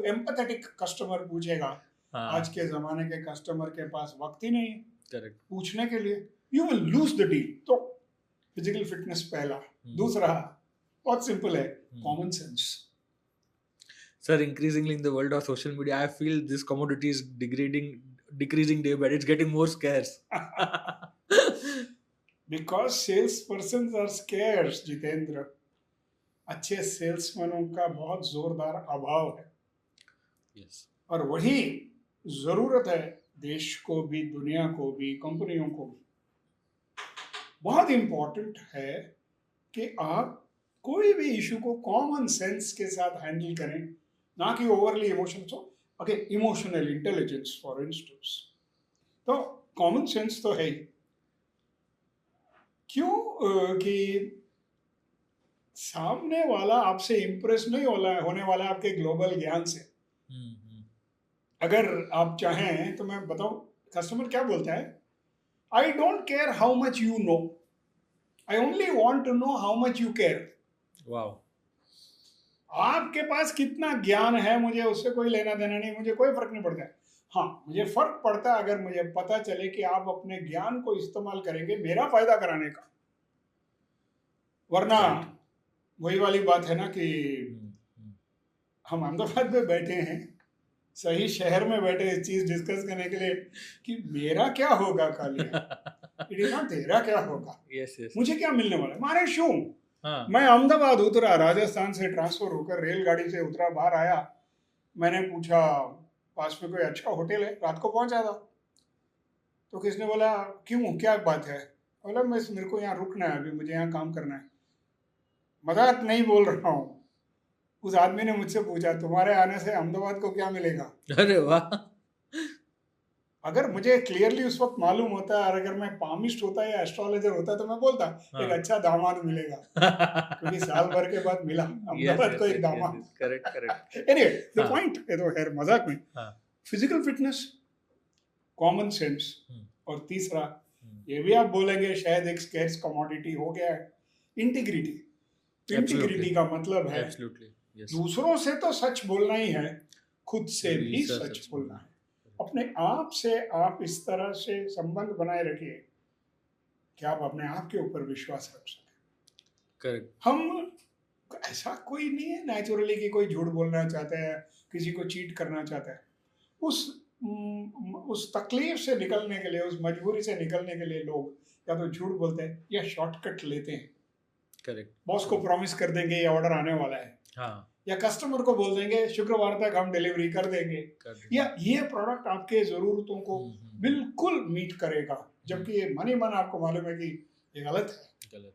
एम्पैथेटिक कस्टमर पूछेगा। आज के जमाने के कस्टमर के पास वक्त ही नहीं है पूछने के लिए, you will lose the deal. तो फिजिकल फिटनेस पहला। दूसरा बहुत सिंपल है, common sense. Sir, increasingly in the world of social media, I feel this commodity is decreasing day by day. It's getting more scarce. Because salespersons are scarce, Jitendra. अच्छे सेल्समैनों का बहुत जोरदार अभाव है। Yes. और वही जरूरत है देश को भी, दुनिया को भी, कंपनियों को भी। बहुत इंपॉर्टेंट है कि आप कोई भी इशू को कॉमन सेंस के साथ हैंडल करें, ना कि ओवरली इमोशंस हो। Okay, emotional intelligence for instance, तो कॉमन सेंस तो है ही। क्यों? कि सामने वाला आपसे इंप्रेस नहीं होने वाला आपके ग्लोबल ज्ञान से। अगर आप चाहें तो मैं बताऊं, कस्टमर क्या बोलता है, I don't care how much you know, I only want to know how much you care. Wow. आपके पास कितना ज्ञान है, मुझे उससे कोई लेना देना नहीं, मुझे कोई फर्क नहीं पड़ता है। हाँ, मुझे फर्क पड़ता है अगर मुझे पता चले कि आप अपने ज्ञान को इस्तेमाल करेंगे मेरा फायदा कराने का। वरना वही वाली बात है ना कि हम अहमदाबाद में बैठे हैं, सही शहर में बैठे इस चीज डिस्कस करने के लिए कि मेरा क्या होगा कालिया, तेरा क्या होगा। मुझे क्या मिलने वाला है, मारे शू। मैं अहमदाबाद उतरा, राजस्थान से ट्रांसफर होकर रेलगाड़ी से उतरा, बाहर आया, मैंने पूछा पास में कोई अच्छा होटल है, रात को पहुंचा था। तो किसने बोला क्यों, क्या बात है? बोला मेरे को यहाँ रुकना है, अभी मुझे यहाँ काम करना है। मजाक नहीं बोल रहा हूँ। उस आदमी ने मुझसे पूछा तुम्हारे आने से अहमदाबाद को क्या मिलेगा? अरे वाह। अगर मुझे क्लियरली उस वक्त मालूम होता, और अगर मैं पामिस्ट होता या एस्ट्रोलॉजर होता, तो मैं बोलता एक अच्छा दामाद मिलेगा, क्योंकि साल भर के बाद मिला अहमदाबाद को एक दामाद। करेक्ट। एनीवे, द पॉइंट है तो खैर मजाक में। फिजिकल फिटनेस, कॉमन सेंस, और तीसरा ये भी आप बोलेंगे शायद एक स्कैर्स कमोडिटी हो गया है, इंटीग्रिटी। इंटीग्रिटी का मतलब है yes. दूसरों से तो सच बोलना ही है, खुद से भी भी सच सच बोलना है। अपने आप से आप इस तरह से संबंध बनाए रखिए कि आप अपने आप के ऊपर विश्वास रख सकें। करेक्ट। हम ऐसा कोई नहीं है नेचुरली कि कोई झूठ बोलना चाहता है, किसी को चीट करना चाहता है। उस तकलीफ से निकलने के लिए, उस मजबूरी से निकलने के लिए लोग या तो झूठ बोलते हैं या शॉर्टकट लेते हैं। करेक्ट। बॉस को प्रॉमिस कर देंगे ये ऑर्डर आने वाला है, हाँ, या कस्टमर को बोल देंगे शुक्रवार तक हम डिलीवरी कर देंगे, कर देंगे। या ये प्रोडक्ट आपके ज़रूरतों को बिल्कुल मीट करेगा, जबकि ये मन ही मन आपको मालूम है कि ये गलत है। गलत।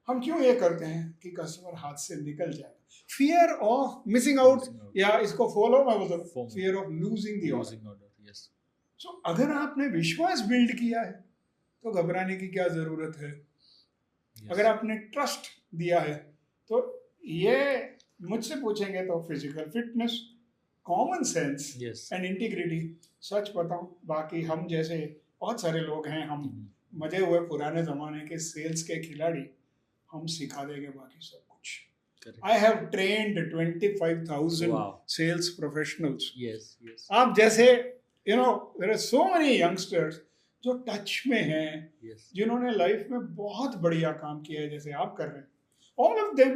हम क्यों ये करते हैं कि कस्टमर हाथ से निकल जाए, फियर ऑफ मिसिंग आउट, या इसको फॉलो मैं बोलता हूँ fear of losing the order. Yes. So अगर आपने विश्वास बिल्ड किया है तो घबराने की क्या जरूरत है। अगर आपने ट्रस्ट दिया है तो ये मुझसे पूछेंगे तो physical fitness, common sense and integrity, सच बताऊं बाकी हम जैसे बहुत सारे लोग हैं, हम मजे हुए पुराने जमाने के सेल्स के खिलाड़ी, हम सिखा देंगे बाकी सब कुछ। I have trained 25,000 Wow. sales professionals. Yes, yes. आप जैसे there are so many youngsters जो टच में हैं, yes. जिन्होंने लाइफ में बहुत बढ़िया काम किया है जैसे आप कर रहे हैं। All of them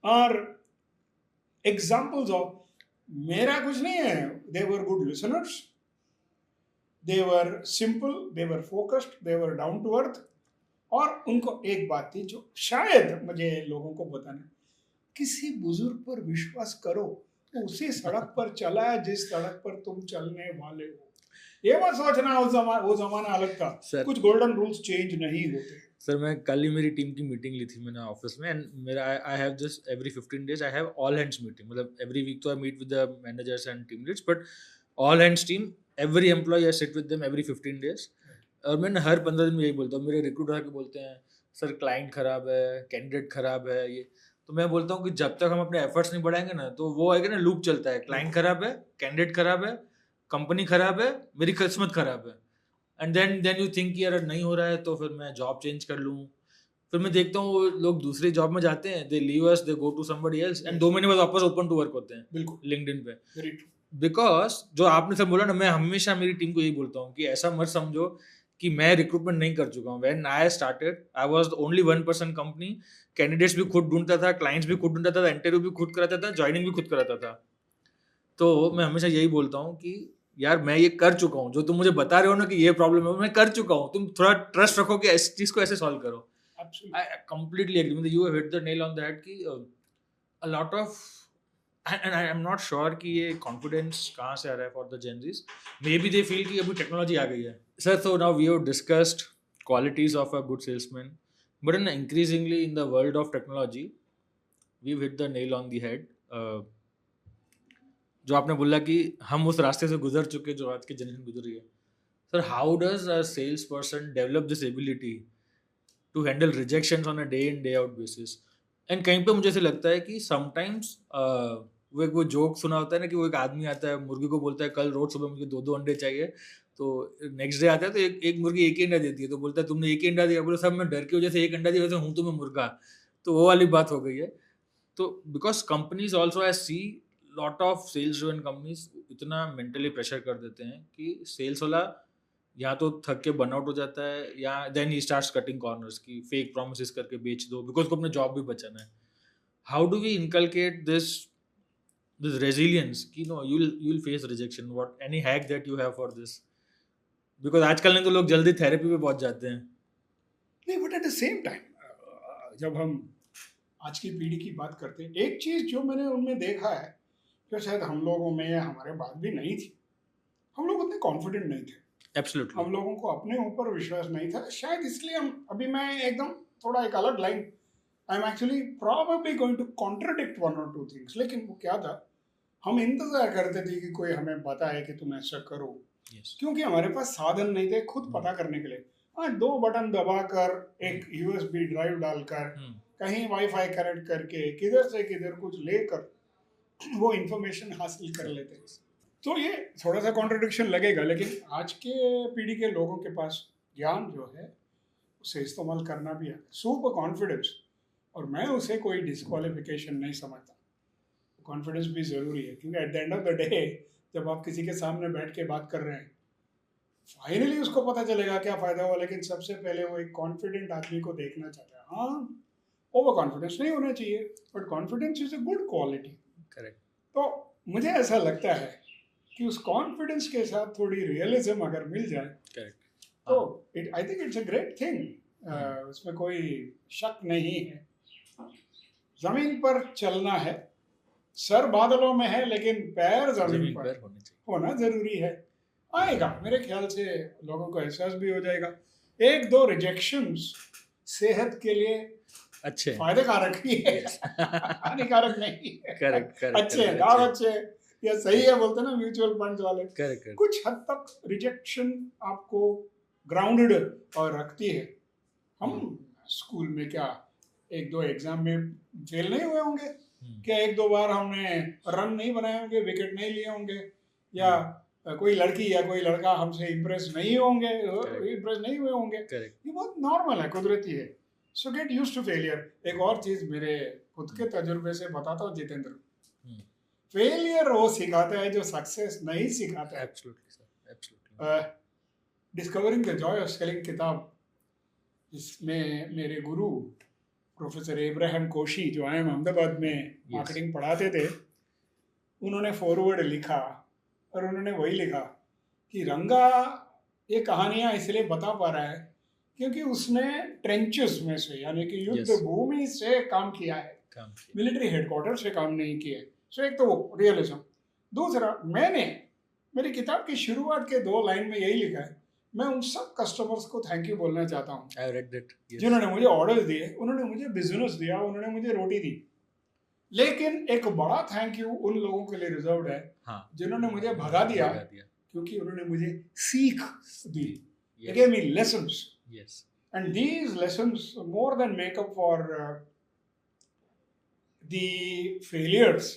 are examples of, मेरा कुछ नहीं है, they were good listeners, they were simple, they were focused, they were down to earth। और उनको एक बात थी जो शायद मुझे लोगों को बताना, किसी बुजुर्ग पर विश्वास करो, उसी सड़क पर चला है जिस सड़क पर तुम चलने वाले हो। ये मत सोचना वो जमाना अलग था, कुछ गोल्डन रूल्स चेंज नहीं होते। सर मैं कल ही मेरी टीम की मीटिंग ली थी मैंने ऑफिस में, एंड मेरा I have just every 15 days I have all hands meeting, मतलब एवरी वीक तो I meet with the managers and team leads, but all hands team every employee I sit with them every 15 days। और मैंने हर 15 दिन में यही बोलता हूँ, मेरे रिक्रूटर आके बोलते हैं सर क्लाइंट खराब है, कैंडिडेट खराब है, ये तो मैं बोलता हूँ कि जब तक हम अपने एफर्ट्स नहीं बढ़ाएंगे ना तो वो आएगा ना, लूप चलता है, क्लाइंट खराब है, कैंडिडेट खराब है, कंपनी खराब है, मेरी किस्मत खराब है, एंड देन यू थिंक कि यार नहीं हो रहा है तो फिर मैं जॉब चेंज कर लूँ। फिर मैं देखता हूँ वो लोग दूसरी जॉब में जाते हैं, they leave us, they go to somebody else, and 2 महीने बाद वापस ओपन टू वर्क होते हैं, बिल्कुल लिंक्डइन पे। बिकॉज जो आपने सब बोला ना, मैं हमेशा मेरी टीम को यही बोलता हूँ कि ऐसा मत समझो कि मैं रिक्रूटमेंट नहीं कर चुका हूँ। When I started I was only 1% company, candidates भी खुद ढूंढता था, क्लाइंट्स भी खुद ढूंढता था, इंटरव्यू भी खुद कराता था, ज्वाइनिंग भी खुद कराता था। तो मैं हमेशा यही बोलता हूँ कि यार मैं ये कर चुका हूँ, जो तुम मुझे बता रहे हो ना कि ये प्रॉब्लम है, मैं कर चुका हूँ, तुम थोड़ा ट्रस्ट रखो कि इस चीज को ऐसे सॉल्व करो। I completely agree, मतलब you have hit the nail on that कि a lot of, and I am not sure कि ये confidence कहाँ से आ रहा है for the Gen Zs, maybe they feel कि अभी technology आ गई है। Sir, so now we have discussed qualities of a good salesman, but increasingly in the world of technology we've hit the nail on the head। जो आपने बोला कि हम उस रास्ते से गुजर चुके जो आज की जनरेशन गुजर रही है। Sir, how does a salesperson develop this ability to handle rejections on a day in day out basis? And कहीं पे मुझे ऐसे लगता है कि समटाइम्स वो जोक सुना होता है ना कि वो एक आदमी आता है, मुर्गी को बोलता है कल रोज सुबह मुझे 2 अंडे चाहिए, तो नेक्स्ट डे आता है तो एक मुर्गी एक ही अंडा देती है, तो बोलता है तुमने एक ही अंडा दिया, बोले सब मैं डर की वजह से एक अंडा दिया, वैसे हूँ तो मैं मुर्गा। तो वो वाली बात हो गई है। तो because companies also I see lot of sales driven companies इतना मेंटली प्रेशर कर देते हैं कि सेल्स वाला या तो थक के बर्नआउट हो जाता है, या देन ही स्टार्ट्स कटिंग कॉर्नर्स की फेक प्रॉमिसेस करके बेच दो, बिकॉज को अपने जॉब भी बचाना है। How do we inculcate this resilience कि no you will face rejection, what any hack that you have for this? Because आजकल नहीं तो लोग जल्दी थेरेपी पे पहुंच जाते हैं। नहीं, but at the same time जब हम आज की पीढ़ी की बात करते हैं, एक चीज जो मैंने उनमें देखा है जो शायद हम लोगों में या हमारे बाद भी नहीं थी, हम लोग उतने कॉन्फिडेंट नहीं थे। Absolutely. हम लोगों को अपने ऊपर विश्वास नहीं था, शायद इसलिए हम अभी, मैं एकदम थोड़ा एक अलग line, I am actually probably going to contradict 1 or 2 things, लेकिन वो क्या था, हम इंतजार करते थे कि कोई हमें बताए कि तुम ऐसा करो। yes. क्योंकि हमारे पास साधन नहीं थे खुद पता करने के लिए। हाँ, 2 बटन दबाकर, एक USB ड्राइव डालकर, कहीं वाईफाई कनेक्ट करके, किधर से किधर कुछ लेकर वो इंफॉर्मेशन हासिल कर लेते हैं। तो ये थोड़ा सा कॉन्ट्रडिक्शन लगेगा, लेकिन आज के पीढ़ी के लोगों के पास ज्ञान जो है उसे इस्तेमाल करना भी है, सुपर कॉन्फिडेंस, और मैं उसे कोई डिस्क्वालिफिकेशन नहीं समझता। कॉन्फिडेंस भी ज़रूरी है, क्योंकि eight the end of the day जब आप किसी के सामने बैठ के बात कर रहे हैं, फाइनली उसको पता चलेगा क्या फ़ायदा हुआ, लेकिन सबसे पहले वो एक कॉन्फिडेंट आदमी को देखना चाहता है। हाँ, ओवर कॉन्फिडेंस नहीं होना चाहिए, but confidence is a good quality. Correct. तो मुझे ऐसा लगता है कि उस कॉन्फिडेंस के साथ थोड़ी रियलिज्म अगर मिल जाए करेक्ट। तो I think it's a great thing, उसमें कोई शक नहीं है। जमीन पर चलना है, सर बादलों में है, लेकिन पैर जमीन जमीन पर पर होने चाहिए। होना जरूरी है। आएगा, मेरे ख्याल से लोगों को एहसास भी हो जाएगा। एक दो रिजेक्शंस सेहत के लिए अच्छे फायदे कारक ही है, Yes. हानिकारक नहीं है। करेक्ट अच्छे हैं, दाव अच्छे हैं, या सही है बोलते हैं ना म्यूचुअल फंड वाले। करेक्ट। कुछ हद तक रिजेक्शन आपको ग्राउंडेड और रखती है। हम स्कूल में क्या एक दो एग्जाम में फेल नहीं हुए होंगे? क्या एक दो बार हमने रन नहीं बनाए होंगे, विकेट नहीं लिए होंगे, या कोई लड़की या कोई लड़का हमसे इम्प्रेस नहीं होंगे, इम्प्रेस नहीं हुए होंगे? ये बहुत नॉर्मल है, कुदरती है। So get used to failure. एक और चीज मेरे खुद के तजुर्बे से बताता हूँ जितेंद्र, फेलियर वो सिखाता है जो सक्सेस नहीं सिखाता है। Absolutely sir, absolutely. Discovering the Joy of selling किताब, इसमें मेरे गुरु प्रोफेसर इब्राहिम कोशी जो आए अहमदाबाद में मार्केटिंग पढ़ाते थे, उन्होंने फॉरवर्ड लिखा और उन्होंने वही लिखा कि रंगा ये कहानियाँ इसलिए बता पा रहा है क्योंकि उसने ट्रेंचेस में से, यानी कि युद्ध भूमि से काम किया है, मिलिट्री हेडक्वार्टर से काम नहीं किया है। सो एक तो वो रियलिज्म। दूसरा, मैंने मेरी किताब की शुरुआत के 2 लाइन में यही लिखा है, मैं उन सब कस्टमर्स को थैंक यू बोलना चाहता हूँ जिन्होंने मुझे ऑर्डर्स दिए, उन्होंने मुझे बिजनेस दिया, उन्होंने मुझे रोटी दी। लेकिन एक बड़ा थैंक यू उन लोगों के लिए रिजर्व्ड है जिन्होंने मुझे भगा दिया क्योंकि उन्होंने मुझे सीख दी, they gave me lessons. Yes. And these lessons more than make up for the failures,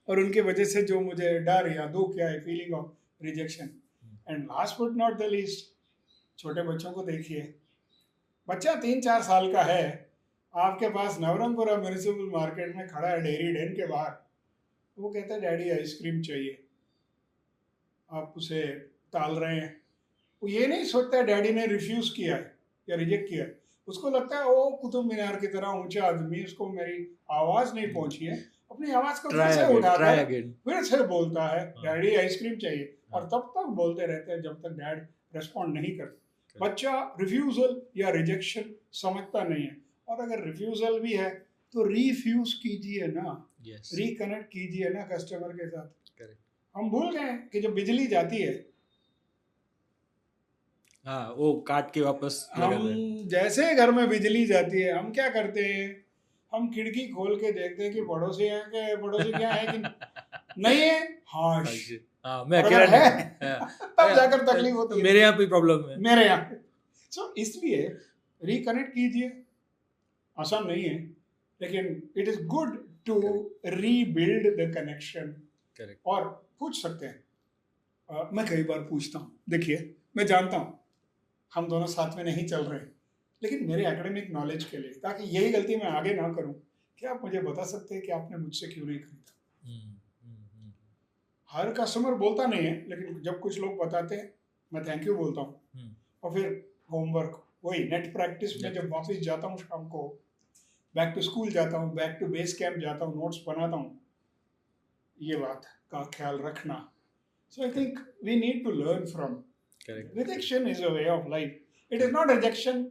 और उनके वजह से जो मुझे डर या दुख या feeling of rejection. And last but not the least, छोटे बच्चों को देखिए, बच्चा 3-4 साल का है, आपके पास नवरंगपुरा म्यूनिसिपल मार्केट में खड़ा है डेयरी डेन के बाहर, वो कहता है डैडी आइसक्रीम चाहिए, आप उसे टाल रहे हैं। वो ये नहीं सोचता डैडी ने रिफ्यूज किया है या रिजेक्ट किया है, उसको लगता है वो कुतुब मीनार की तरह ऊंचा आदमी, उसको मेरी आवाज नहीं पहुंची है, अपनी आवाज को फिर से उठाता है, फिर से बोलता है डैडी आइसक्रीम चाहिए, और तब तक बोलते रहते हैं जब तक डैड रेस्पॉन्ड नहीं करता। बच्चा रिफ्यूजल या रिजेक्शन समझता नहीं है, और अगर रिफ्यूजल भी है तो रिफ्यूज कीजिए ना, रिकनेक्ट कीजिए ना कस्टमर के साथ। हम भूल गए कि जब बिजली जाती है, हाँ, वो काट के वापस हम जैसे घर में बिजली जाती है हम क्या करते हैं, हम खिड़की खोल के देखते हैं कि पड़ोसी क्या है कि नहीं है। हाँ, मैं अकेला है तब जाकर तकलीफ होती है, मेरे यहाँ कोई प्रॉब्लम है, मेरे यहाँ। सो इसलिए रिकनेक्ट कीजिए, आसान नहीं है, लेकिन it is good to rebuild the connection. और पूछ सकते हैं, मैं कई बार पूछता हूँ, देखिए मैं जानता हूँ हम दोनों साथ में नहीं चल रहे, लेकिन मेरे एकेडमिक नॉलेज के लिए, ताकि यही गलती मैं आगे ना करूँ, क्या आप मुझे बता सकते हैं कि आपने मुझसे क्यों नहीं खरीदा? हर कस्टमर बोलता नहीं है, लेकिन जब कुछ लोग बताते हैं मैं थैंक यू बोलता हूँ। और फिर होमवर्क, वही नेट प्रैक्टिस में जब वापस जाता हूँ शाम को, बैक टू स्कूल जाता हूँ, बैक टू बेस कैंप जाता हूँ, नोट्स बनाता हूँ, ये बात का ख्याल रखना। So I think we need to learn from. Rejection is a way of life, it is not rejection.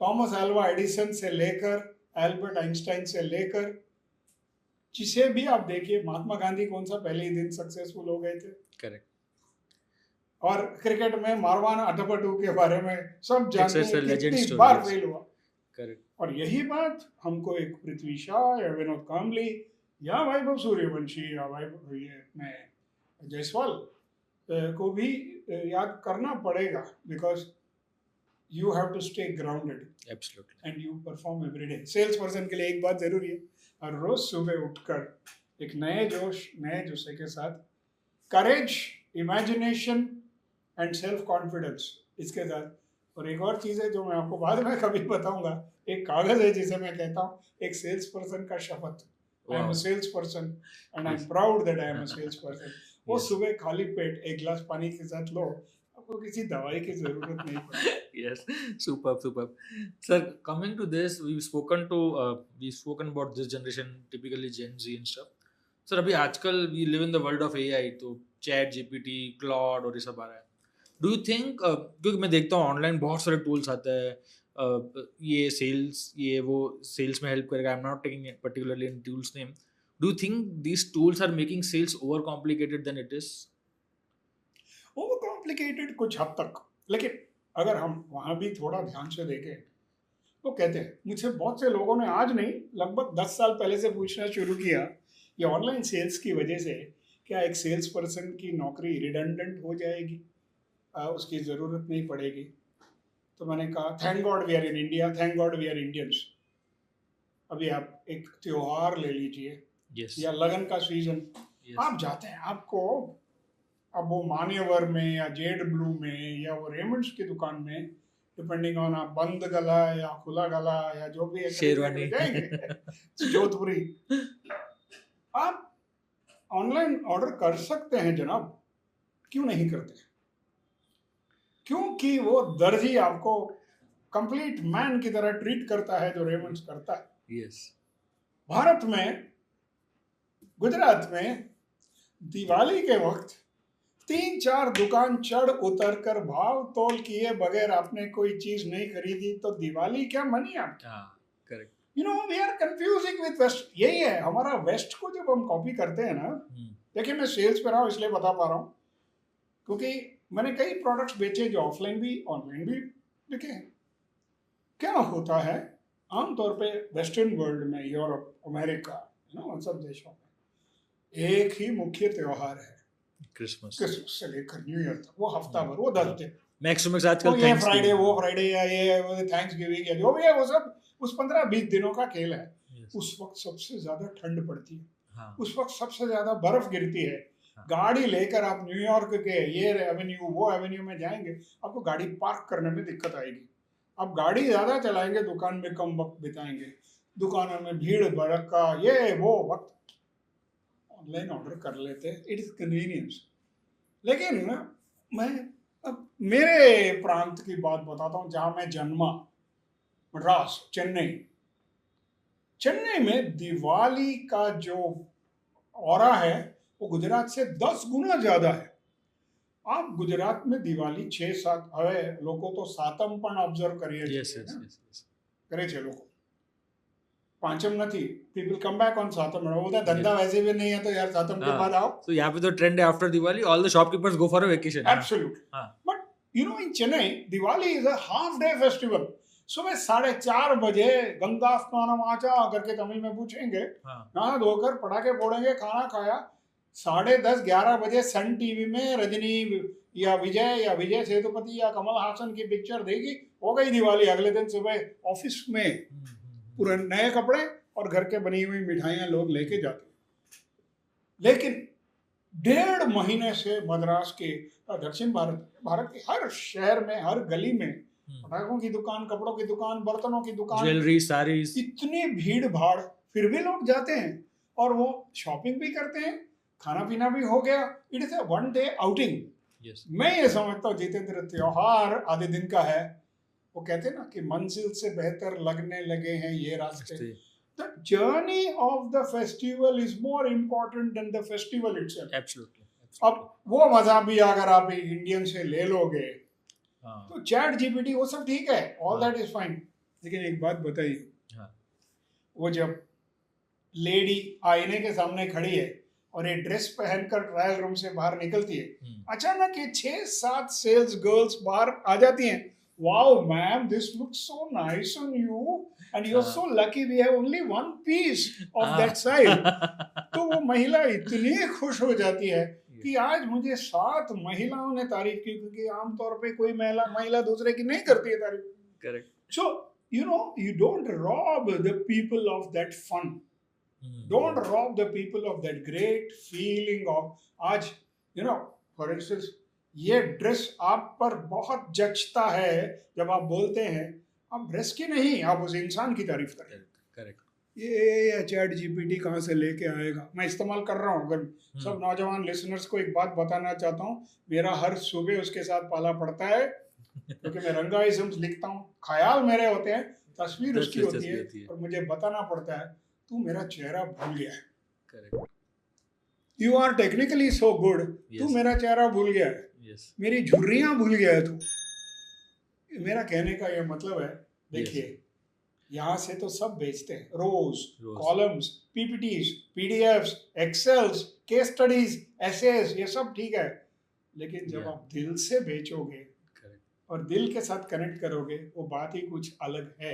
Thomas Alva Edison से लेकर एल्बर्ट आइंस्टाइन से लेकर जिसे भी आप देखिए, महात्मा गांधी कौन सा पहले ही दिन सक्सेसफुल हो गए थे। करेक्ट। और क्रिकेट में मारवान अटपटू के बारे में सब जानते हैं कितनी बार फेल हुआ। करेक्ट। और यही बात हमको एक पृथ्वी शाह या विनोद कांबली या वैभव सूर्यवंशी या जायसवाल को भी याद करना पड़ेगा, because you have to stay grounded. Absolutely. And you perform every day. Sales person के लिए एक बात जरूरी है, और रोज सुबह उठकर एक नए जोश नए जुस्से के साथ करेज, इमेजिनेशन एंड सेल्फ कॉन्फिडेंस इसके साथ। और एक और चीज़ है जो मैं आपको बाद में कभी बताऊंगा, एक कागज है जिसे मैं कहता हूँ एक सेल्स पर्सन का शपथ। I am a Wow. salesperson and I'm Yes. proud that I am a salesperson. वो Yes. सुबह खाली पेट एक गिलास पानी के साथ लो, आपको किसी दवाई की जरूरत नहीं पड़ती. Yes, superb, superb. Sir, coming to this, we've spoken about this generation, typically Gen Z and stuff. Sir, अभी आजकल we live in the world of AI, तो चैट जीपीटी, क्लॉड और ये सब आ रहा है. डू यू थिंक, क्योंकि मैं देखता हूँ ऑनलाइन बहुत सारे टूल्स आते हैं, ये सेल्स में हेल्प करेगा. I am not taking particularly इन tools name. Do you think these tools are making sales overcomplicated than it is? Overcomplicated कुछ हद तक, लेकिन अगर हम वहाँ भी थोड़ा ध्यान से देखें तो कहते हैं, मुझसे बहुत से लोगों ने आज नहीं लगभग 10 साल पहले से पूछना शुरू किया, ये ऑनलाइन सेल्स की वजह से क्या एक सेल्स पर्सन की नौकरी रिडंडेंट हो जाएगी, उसकी ज़रूरत नहीं पड़ेगी. तो मैंने कहा thank God we are in India, thank God we are Indians. अभी आप एक त्योहार ले लीजिए यस. या लगन का सीजन, आप जाते हैं, आपको अब वो मान्यवर में या जेड ब्लू में या वो रेमंड्स की दुकान में, डिपेंडिंग ऑन आप बंद गला या खुला गला या जो भी है शेरवानी जाएंगे जोधपुरी, आप ऑनलाइन ऑर्डर कर सकते हैं जनाब. क्यों नहीं करते? क्योंकि वो दर्जी आपको कंप्लीट मैन की तरह ट्रीट करता है जो रेमंड्स करता है. यस. भारत में, गुजरात में दिवाली के वक्त 3-4 दुकान चढ़ उतर कर भाव तोल किए बगैर आपने कोई चीज नहीं खरीदी तो दिवाली क्या मनी आपकी? Correct. You know we are confusing with west. यही है हमारा वेस्ट को जब हम कॉपी करते हैं ना. देखिए मैं सेल्स पे रहा हूँ इसलिए बता पा रहा हूँ क्योंकि मैंने कई प्रोडक्ट्स बेचे जो ऑफलाइन भी ऑनलाइन भी देखे. क्या होता है आमतौर पे वेस्टर्न वर्ल्ड में, यूरोप, अमेरिका, उन सब देशों में एक ही मुख्य त्योहार है, क्रिसमस से लेकर न्यू ईयर तक. वो हफ्ता भर, वो 10 दिन, मैक्स टू मैक्स आजकल ये फ्राइडे वो फ्राइडे या ये थैंक्स गिविंग या जो भी है वो सब उस 15-20 दिनों का खेल है. उस वक्त सबसे ज्यादा ठंड पड़ती है, उस वक्त सबसे ज्यादा बर्फ गिरती है. गाड़ी लेकर आप न्यूयॉर्क के ये एवेन्यू वो एवेन्यू में जाएंगे, आपको गाड़ी पार्क करने में दिक्कत आएगी. आप गाड़ी ज्यादा चलाएंगे, दुकान में कम वक्त बिताएंगे, दुकानों में भीड़ भड़का ये वो वक्त. ऑनलाइन ऑर्डर कर लेते, इट इज कन्वीनियंस. लेकिन मैं अब मेरे प्रांत की बात बताता हूँ जहाँ मैं जन्मा, मद्रास, चेन्नई. चेन्नई में दिवाली का जो ऑरा है वो गुजरात से 10 गुना ज्यादा है. आप गुजरात में दिवाली 6-7 હવે લોકો તો સાતમ પણ ઓબ્ઝર્વ કરીએ છીએ, કરે છે લોકો. પાંચમ નથી, people come back on સાતમ. बोलता धंधा वैसे भी नहीं है तो यार सातम के बाद आओ. So यहाँ पे तो ट्रेंड है after Diwali all the shopkeepers go for a vacation. Absolutely. But you know in Chennai Diwali is a half day festival. सुबह 4:30 बजे गंगा स्नानम आचा करके तमिल में पूछेंगे, नहा धोकर पटाखे फोड़ेंगे, खाना खाया, 10:30-11 बजे सन टीवी में रजनी या विजय सेतुपति या कमल हासन की पिक्चर देखी, हो गई दिवाली. अगले दिन सुबह ऑफिस में पूरे नए कपड़े और घर के बनी हुई मिठाइयां लोग लेके जाते. लेकिन 1.5 महीने से मद्रास के दक्षिण भारत के हर शहर में, हर गली में पटाखों की दुकान, कपड़ों की दुकान, बर्तनों की दुकान, ज्वेलरी, साड़ीज, इतनी भीड़ भाड़, फिर भी लोग जाते हैं और वो शॉपिंग भी करते हैं, खाना पीना भी हो गया. It is a one day outing. मैं ये समझता हूँ जितेंद्र, त्योहार आधे दिन का है. वो कहते हैं ना कि मंजिल से बेहतर लगने लगे हैं ये रास्ते. The journey of the festival is more important than the festival itself. Absolutely. अब वो मजा भी अगर आप इंडियन से ले लोगे तो चैट जीपीटी वो सब ठीक है, ऑल दैट इज फाइन. लेकिन एक बात बताइए, वो जब लेडी आईने के सामने खड़ी है और ये ड्रेस पहनकर ट्रायल रूम से बाहर निकलती है, अचानक ये 6-7 सेल्स गर्ल्स बाहर आ जाती हैं. Wow ma'am, this looks so nice on you and you are so lucky, we have only 1 piece of that size. तो वो महिला इतनी खुश हो जाती है कि आज मुझे 7 महिलाओं ने तारीफ की, क्योंकि आमतौर पे कोई महिला दूसरे की नहीं करती है तारीफ. Correct. So you know you don't rob the people of that fun. Don't rob the people of that great feeling of आज you know for instance ये ड्रेस आप पर बहुत जचता है. जब आप बोलते हैं, आप ड्रेस की नहीं, आप उस इंसान की तारीफ करें. करेक्ट. ये चैट जीपीटी कहाँ से लेके आएगा, मैं इस्तेमाल कर रहा हूँ। अगर सब नौजवान लिसनर्स को एक बात बताना चाहता हूँ, मेरा हर सुबह उसके साथ पाला पड़ता है, क्योंकि मैं रंगाइजम्स लिखता हूँ, ख्याल मेरे होते हैं, तस्वीर उसकी होती है, और मुझे बताना पड़ता है तू मेरा चेहरा भूल गया है। Correct. You are technically so good, तू Yes. मेरा चेहरा भूल गया है, Yes. मेरी झुर्रियां भूल गया है तू। मेरा कहने का ये मतलब है, देखिए यहाँ से तो सब बेचते हैं, rows, columns, PPTs, PDFs, excels, case studies, essays, ये सब ठीक है, लेकिन जब आप दिल से बेचोगे और दिल के साथ कनेक्ट करोगे, वो बात ही कुछ अलग है।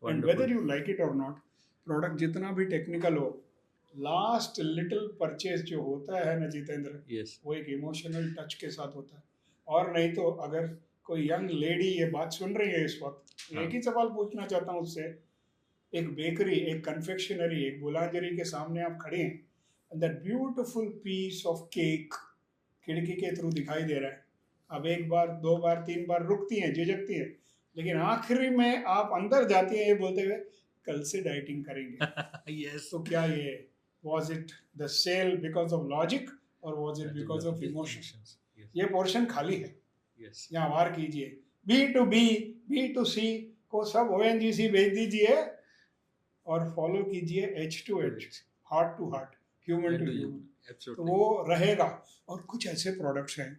And whether you like it और नॉट, प्रोडक्ट जितना भी टेक्निकल हो, लास्ट लिटिल परचेज जो होता है ना जितेंद्र, वो एक इमोशनल टच के साथ होता है। और नहीं तो अगर कोई यंग लेडी ये बात सुन रही है इस वक्त, एक ही सवाल पूछना चाहता हूँ उससे, एक बेकरी, एक कन्फेक्शनरी, एक बुलांजरी के सामने आप खड़े हैं, that beautiful piece of cake खिड़की के थ्रू दिखाई दे रहा है, अब एक बार, दो बार, तीन बार रुकती हैं, झिझकती हैं, लेकिन आखिरी में आप अंदर जाती हैं ये बोलते हुए कल से डाइटिंग करेंगे। Yes. तो क्या ये was it the sale because of logic or was it because of emotion? ये पोर्शन खाली है, यहाँ वार कीजिए, B2B, B2C को सब ONGC भेज दीजिए और फॉलो कीजिए H2H, heart to heart, human to human, तो वो रहेगा। और कुछ ऐसे प्रोडक्ट्स हैं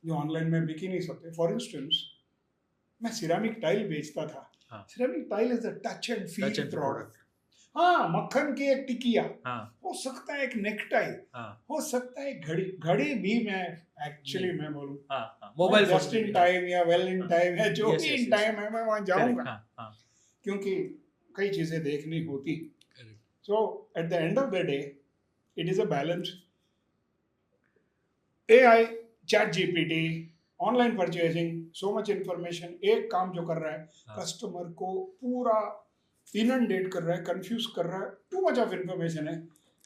जो ऑनलाइन में बिक ही नहीं सकते। फॉर इंस्टेंस, मैं सिरामिक टाइल बेचता था। Ceramic tile is a touch and feel product. हाँ, मक्खन की एक टिकिया, हो सकता है एक नेकटाई, हो सकता है घड़ी, घड़ी भी मैं एक्चुअली मैं बोलूँ मोबाइल जस्ट इन टाइम या वेल इन टाइम है, जो भी इन टाइम है मैं वहाँ जाऊँगा, क्योंकि कई चीज़ें देखनी होती। So at the end of the day it is a balance. AI, chat GPT, online purchasing, so much information, एक काम जो कर रहा है, कस्टमर को पूरा इनंडेट कर रहा है, कंफ्यूज कर रहा है, टू मच ऑफ इंफॉर्मेशन है।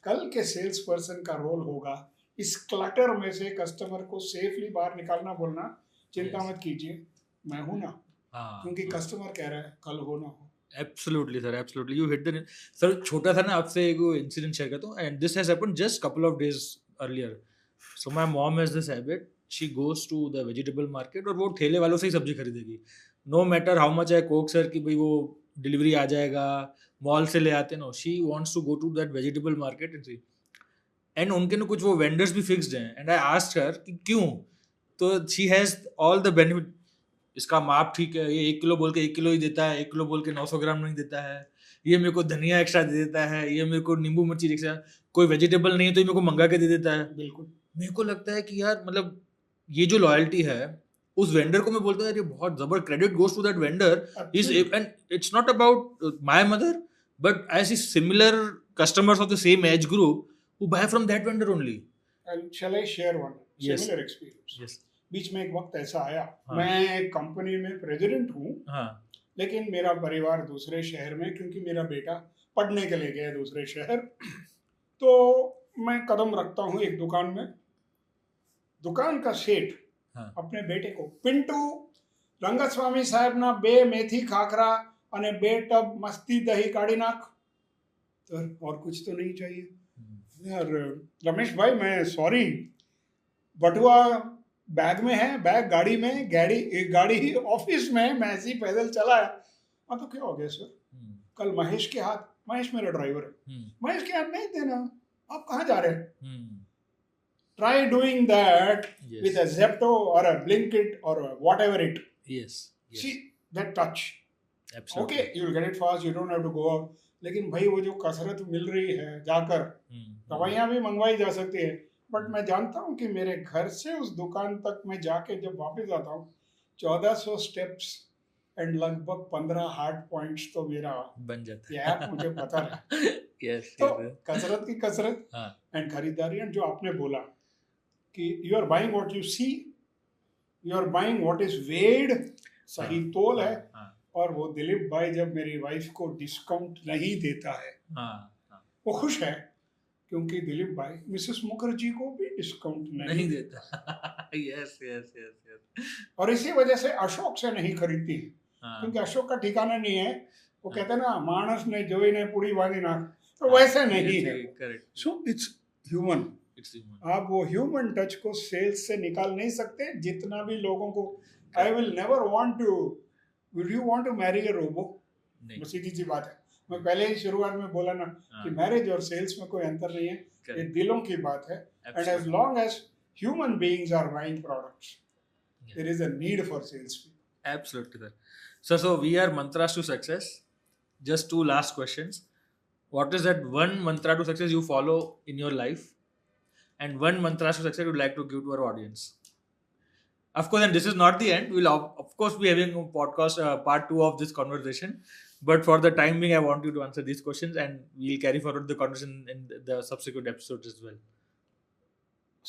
कल के सेल्स पर्सन का रोल होगा इस क्लटर में से कस्टमर को सेफली बाहर निकालना, बोलना चिंता मत कीजिए, मैं हूं ना, क्योंकि कस्टमर कह रहा है कल हो ना हो। Absolutely, sir. Absolutely. You hit the sir. छोटा था ना, आपसे एक इंसिडेंट शेयर करता हूँ, and this has happened just couple of days earlier. So my mom has this habit. She goes to the vegetable market और वो ठेले वालों से ही सब्जी खरीदेगी. No matter how much I coax her कि भाई वो डिलीवरी आ जाएगा, मॉल से ले आते ना, she wants to go to that vegetable market and see. And उनके ना कुछ वो वेंडर्स भी फिक्स्ड हैं, and I asked her कि क्यों, तो she has all the benefit. इसका माप ठीक है, ये 1 किलो बोल के 1 किलो ही देता है, 1 किलो बोल के 900 ग्राम नहीं देता है, ये मेरे को धनिया एक्स्ट्रा दे देता है, ये मेरे को नींबू मिर्ची एक्स्ट्रा, कोई वेजिटेबल नहीं है तो ये मेरे को मंगा के दे देता है। बिल्कुल, मेरे को लगता है कि यार मतलब ये जो लॉयल्टी है उस वेंडर को, मैं बोलता हूँ यार ये बहुत जबर, credit goes to that vendor. Is and it's not about my mother, but I see similar customers of the same age group who buy from that vendor only. Shall I share one similar experience? बीच में एक वक्त ऐसा आया, मैं एक company में president हूँ, लेकिन मेरा परिवार दूसरे शहर में, क्योंकि मेरा बेटा पढ़ने के लिए गया दूसरे शहर, तो मैं कदम रखता हूँ एक दुकान में। दुकान का सेठ अपने बेटे को, पिंटू, रंगस्वामी साहब ना 2 मेथी खाखरा અને 2 टब मस्ती दही काढ़ी नाख, तो और कुछ तो नहीं चाहिए यार। रमेश भाई मैं सॉरी, बटुआ बैग में है, बैग गाड़ी में, गाड़ी ऑफिस में, मैं ऐसे ही पैदल चला है। हाँ तो क्या हो गया सर, कल महेश के हाथ, महेश मेरा ड्राइवर है, महेश के हाथ नहीं देना, आप कहाँ जा रहे हैं? Try doing that with a Zepto or a Blinkit or a whatever it. Yes. See that touch. Absolutely. Okay, you'll get it fast. You don't have to go out. लेकिन भाई वो जो कसरत मिल रही है जाकर, दवाइयाँ भी मंगवाई जा सकती है, बट मैं जानता हूँ कि मेरे घर से उस दुकान तक मैं जाके जब वापस आता हूँ 1400 स्टेप्स एंड लगभग 15 हार्ट पॉइंट्स तो मेरा बन जाता है। ये मुझे पता है। तो कसरत की कसरत एंड खरीदारी, एंड जो आपने बोला कि you are buying what you see, you are buying what is weighed, सही तोल है। और वो दिलीप भाई जब मेरी वाइफ को डिस्काउंट नहीं देता है, वो खुश है, क्योंकि दिलीप भाई मिसेस मुखर्जी को भी डिस्काउंट नहीं देता। Yes yes yes. और इसी वजह से अशोक से नहीं खरीदती, क्योंकि अशोक का ठिकाना नहीं है, वो कहते हैं ना, मानस ने जोई ने पूरी बांधी ना, तो वैसे नहीं है। Correct, so it's human. It's human, आप वो ह्यूमन टच को सेल्स से निकाल नहीं सकते। जितना भी लोगों को, I will never want to, will you want to marry a robot? नहीं, बस सीधी सी बात है। मैं पहले ही शुरुआत में बोला ना कि मैरिज और सेल्स में कोई अंतर नहीं है, ये correct, दिलों की बात है। And as absolutely, long as human beings are buying products, there is a need for sales. absolutely sir. So we are mantras to success. Just two last questions. What is that one mantra to success you follow in your life, and one mantra to success you'd like to give to our audience? Of course, and this is not the end. We'll of course be having a podcast part 2 of this conversation. But for the time being, I want you to answer these questions, and we'll carry forward the conversation in the subsequent episodes as well.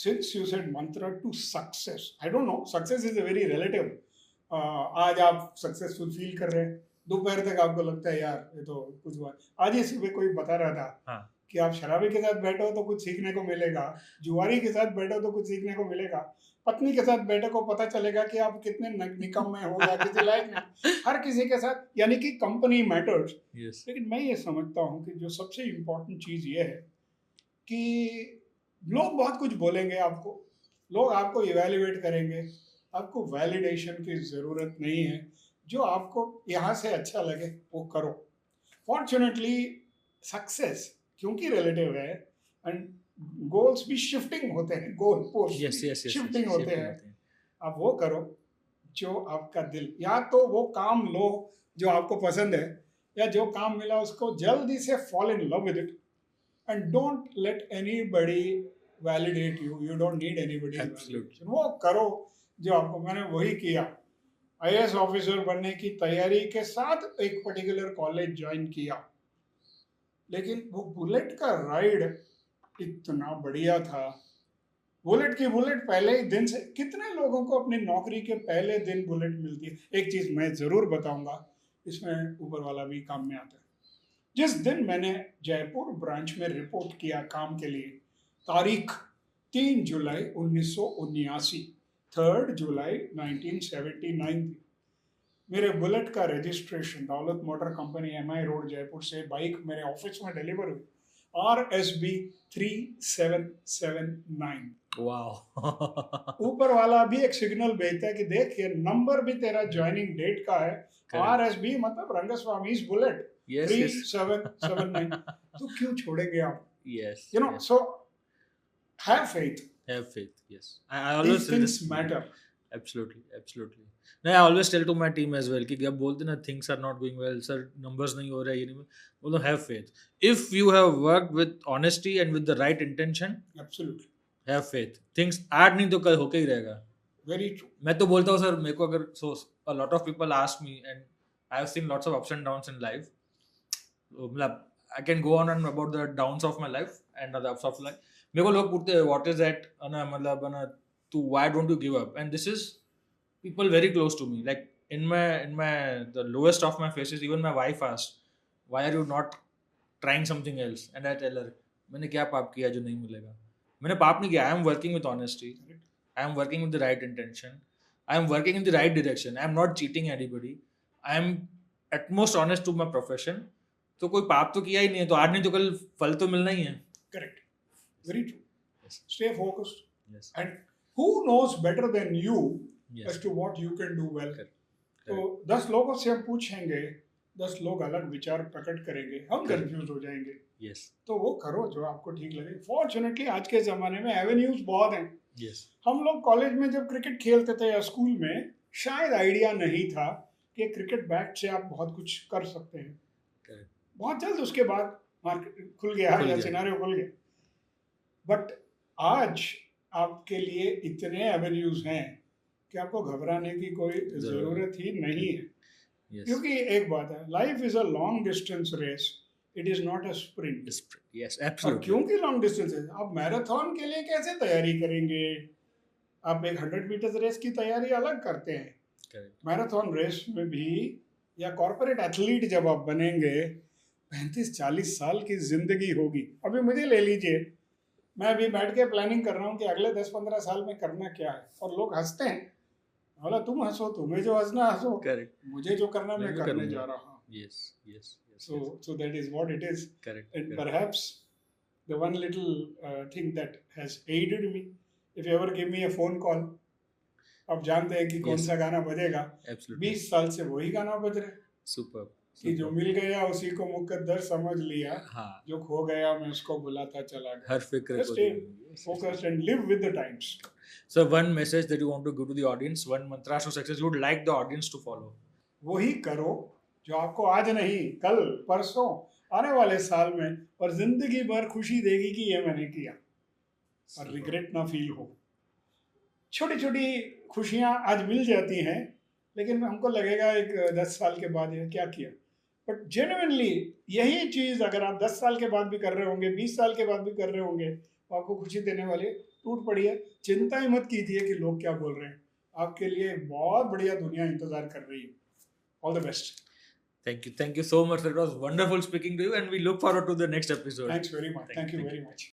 Since you said mantra to success, I don't know, success is a very relative. आज आप successful feel कर रहे हैं, दोपहर तक आपको लगता है यार ये तो कुछ हुआ। आज ही सुबह कोई बता रहा था हाँ, कि आप शराबी के साथ बैठो तो कुछ सीखने को मिलेगा, जुआरी के साथ बैठो तो कुछ सीखने को मिलेगा, पत्नी के साथ बैठो को पता चलेगा कि आप कितने निकम्मे हो या किसी लायक नहीं। हर किसी के साथ, यानी कि कंपनी मैटर्स। yes, लेकिन मैं ये समझता हूँ कि जो सबसे इम्पोर्टेंट चीज़ ये है कि लोग बहुत कुछ बोलेंगे आपको, लोग आपको इवेल्युएट करेंगे, आपको वैलिडेशन की ज़रूरत नहीं है। जो आपको यहाँ से अच्छा लगे वो करो। फॉर्चुनेटली सक्सेस क्योंकि रिलेटिव है, एंड गोल्स भी शिफ्टिंग होते हैं, goal post yes, yes, yes, shifting yes, होते shifting हैं। होते हैं. आप वो करो जो आपका दिल, या तो वो काम लो जो आपको पसंद है, या जो काम मिला उसको जल्दी से fall in love with it, and don't let anybody validate you, you don't need anybody. Absolutely. वो करो जो आपको, मैंने वही किया। आईएएस ऑफिसर बनने की तैयारी के साथ एक पर्टिकुलर कॉलेज ज्वाइन किया, लेकिन वो बुलेट का राइड इतना बढ़िया था। बुलेट की बुलेट पहले ही दिन से, कितने लोगों को अपनी नौकरी के पहले दिन बुलेट मिलती है। एक चीज मैं जरूर बताऊंगा, इसमें ऊपर वाला भी काम में आता है। जिस दिन मैंने जयपुर ब्रांच में रिपोर्ट किया काम के लिए, तारीख 3 जुलाई 1979, 3 जुलाई 1979 थी। मेरे बुलेट का रजिस्ट्रेशन दौलत motor company MI road Jaipur से बाइक मेरे ऑफिस में डिलीवर हुई, RSB 3779। Wow. ऊपर वाला भी एक सिग्नल भेजता है कि देख ये नंबर भी तेरा ज्वाइनिंग डेट का है, Correct. RSB मतलब रंगस्वामी's बुलेट Yes, yes. 3779। तो क्यों छोड़ेंगे आप? Yes, You know, yes. so have faith. Have faith. Yes, I always These say things this. matter. Absolutely, absolutely. No, I always tell to my team as well कि जब बोलते ना things are not going well, sir, numbers नहीं हो रहा है, ये नहीं, बोलो have faith. If you have worked with honesty and with the right intention, Absolutely. have faith. Things आज नहीं तो कल होके ही रहेगा. Very true. मैं तो बोलता हूँ सर, मेरे को अगर so a lot of people ask me and I have seen lots of ups and downs in life. मतलब I can go on and about the downs of my life and the ups of life. मेरे को लोग पूछते हैं what is that, ना मतलब ना to why don't you give up? And this is people very close to me. Like in my the lowest of my phases, even my wife asked, why are you not trying something else? And I tell her, मैंने क्या पाप किया जो नहीं मिलेगा? मैंने पाप नहीं किया. I am working with honesty. I am working with the right intention. I am working in the right direction. I am not cheating anybody. I am at most honest to my profession. तो कोई पाप तो किया ही नहीं है, तो आज नहीं तो कल फल तो मिलना ही है. Correct. Very true. Yes. Stay focused. Yes. And who knows better than you Yes. as to what you can do well? Correct. तो 10 लोगों से हम पूछेंगे, 10 लोग अलग विचार प्रकट करेंगे, हम Correct. कंफ्यूज हो जाएंगे। Yes. तो वो करो जो आपको ठीक लगे। फॉर्चुनेटली आज के ज़माने में एवेन्यूज बहुत हैं। Yes. हम लोग कॉलेज में जब क्रिकेट खेलते थे या स्कूल में, शायद आइडिया नहीं था कि क्रिकेट बैट से आप बहुत कुछ कर सकते हैं। Correct. बहुत जल्द उसके बाद मार्केट खुल गया खुल या गया। सिनारियो खुल गया। बट आज आपके लिए इतने एवेन्यूज हैं कि आपको घबराने की कोई ज़रूरत ही नहीं है। Yes. क्योंकि एक बात है, life is a long distance race, it is not a sprint. Yes. और Absolutely. क्योंकि लॉन्ग डिस्टेंस है, आप मैराथन के लिए कैसे तैयारी करेंगे? आप एक 100 मीटर रेस की तैयारी अलग करते हैं। Correct. मैराथन रेस में भी, या कॉर्पोरेट एथलीट जब आप बनेंगे, 35-40 साल की जिंदगी होगी। अभी मुझे ले लीजिए, मैं अभी बैठ के प्लानिंग कर रहा हूँ कि अगले 10-15 साल में करना क्या है, और लोग हंसते हैं। बोला तुम हंसो, तुम्हें जो हंसना हंसो, Correct. मुझे जो करना मैं मैं भी करने करूंगा। जा रहा हूँ। Yes, yes, yes, So yes. so that is what it is. Correct, And correct. perhaps the one little thing that has aided me, if you ever give me a phone call, आप जानते हैं कि कौन Yes, सा गाना बजेगा, absolutely. 20 साल से वही गाना बज रहा है Superb, कि जो superb. मिल गया उसी को मुकद्दर समझ लिया, हाँ, जो खो गया मैं उसको भुलाता चला गया. हर फिक्र Just को stay दूर. Yes, yes, yes. focused and live with the times. So one message that you want to give to the audience, one mantra to success you would like the audience to follow. वही करो जो आपको आज नहीं, कल, परसों, आने वाले साल में और जिंदगी भर खुशी देगी कि ये मैंने किया, और Superb. रिग्रेट ना फील हो. छोटी छोटी खुशियाँ आज मिल जाती हैं, लेकिन हमको लगेगा एक 10 साल के बाद ये क्या किया. बट जेन्युइनली यही चीज़ अगर आप 10 साल के बाद भी कर रहे होंगे, 20 साल के बाद भी कर रहे होंगे, तो आपको खुशी देने वाली टूट पड़ी है. चिंता ही मत कीजिए कि लोग क्या बोल रहे हैं, आपके लिए बहुत बढ़िया दुनिया इंतजार कर रही है. All the best. Thank you so much. It was wonderful speaking to you, and we look forward to the next episode. Thanks very much. Thank you Thank very much.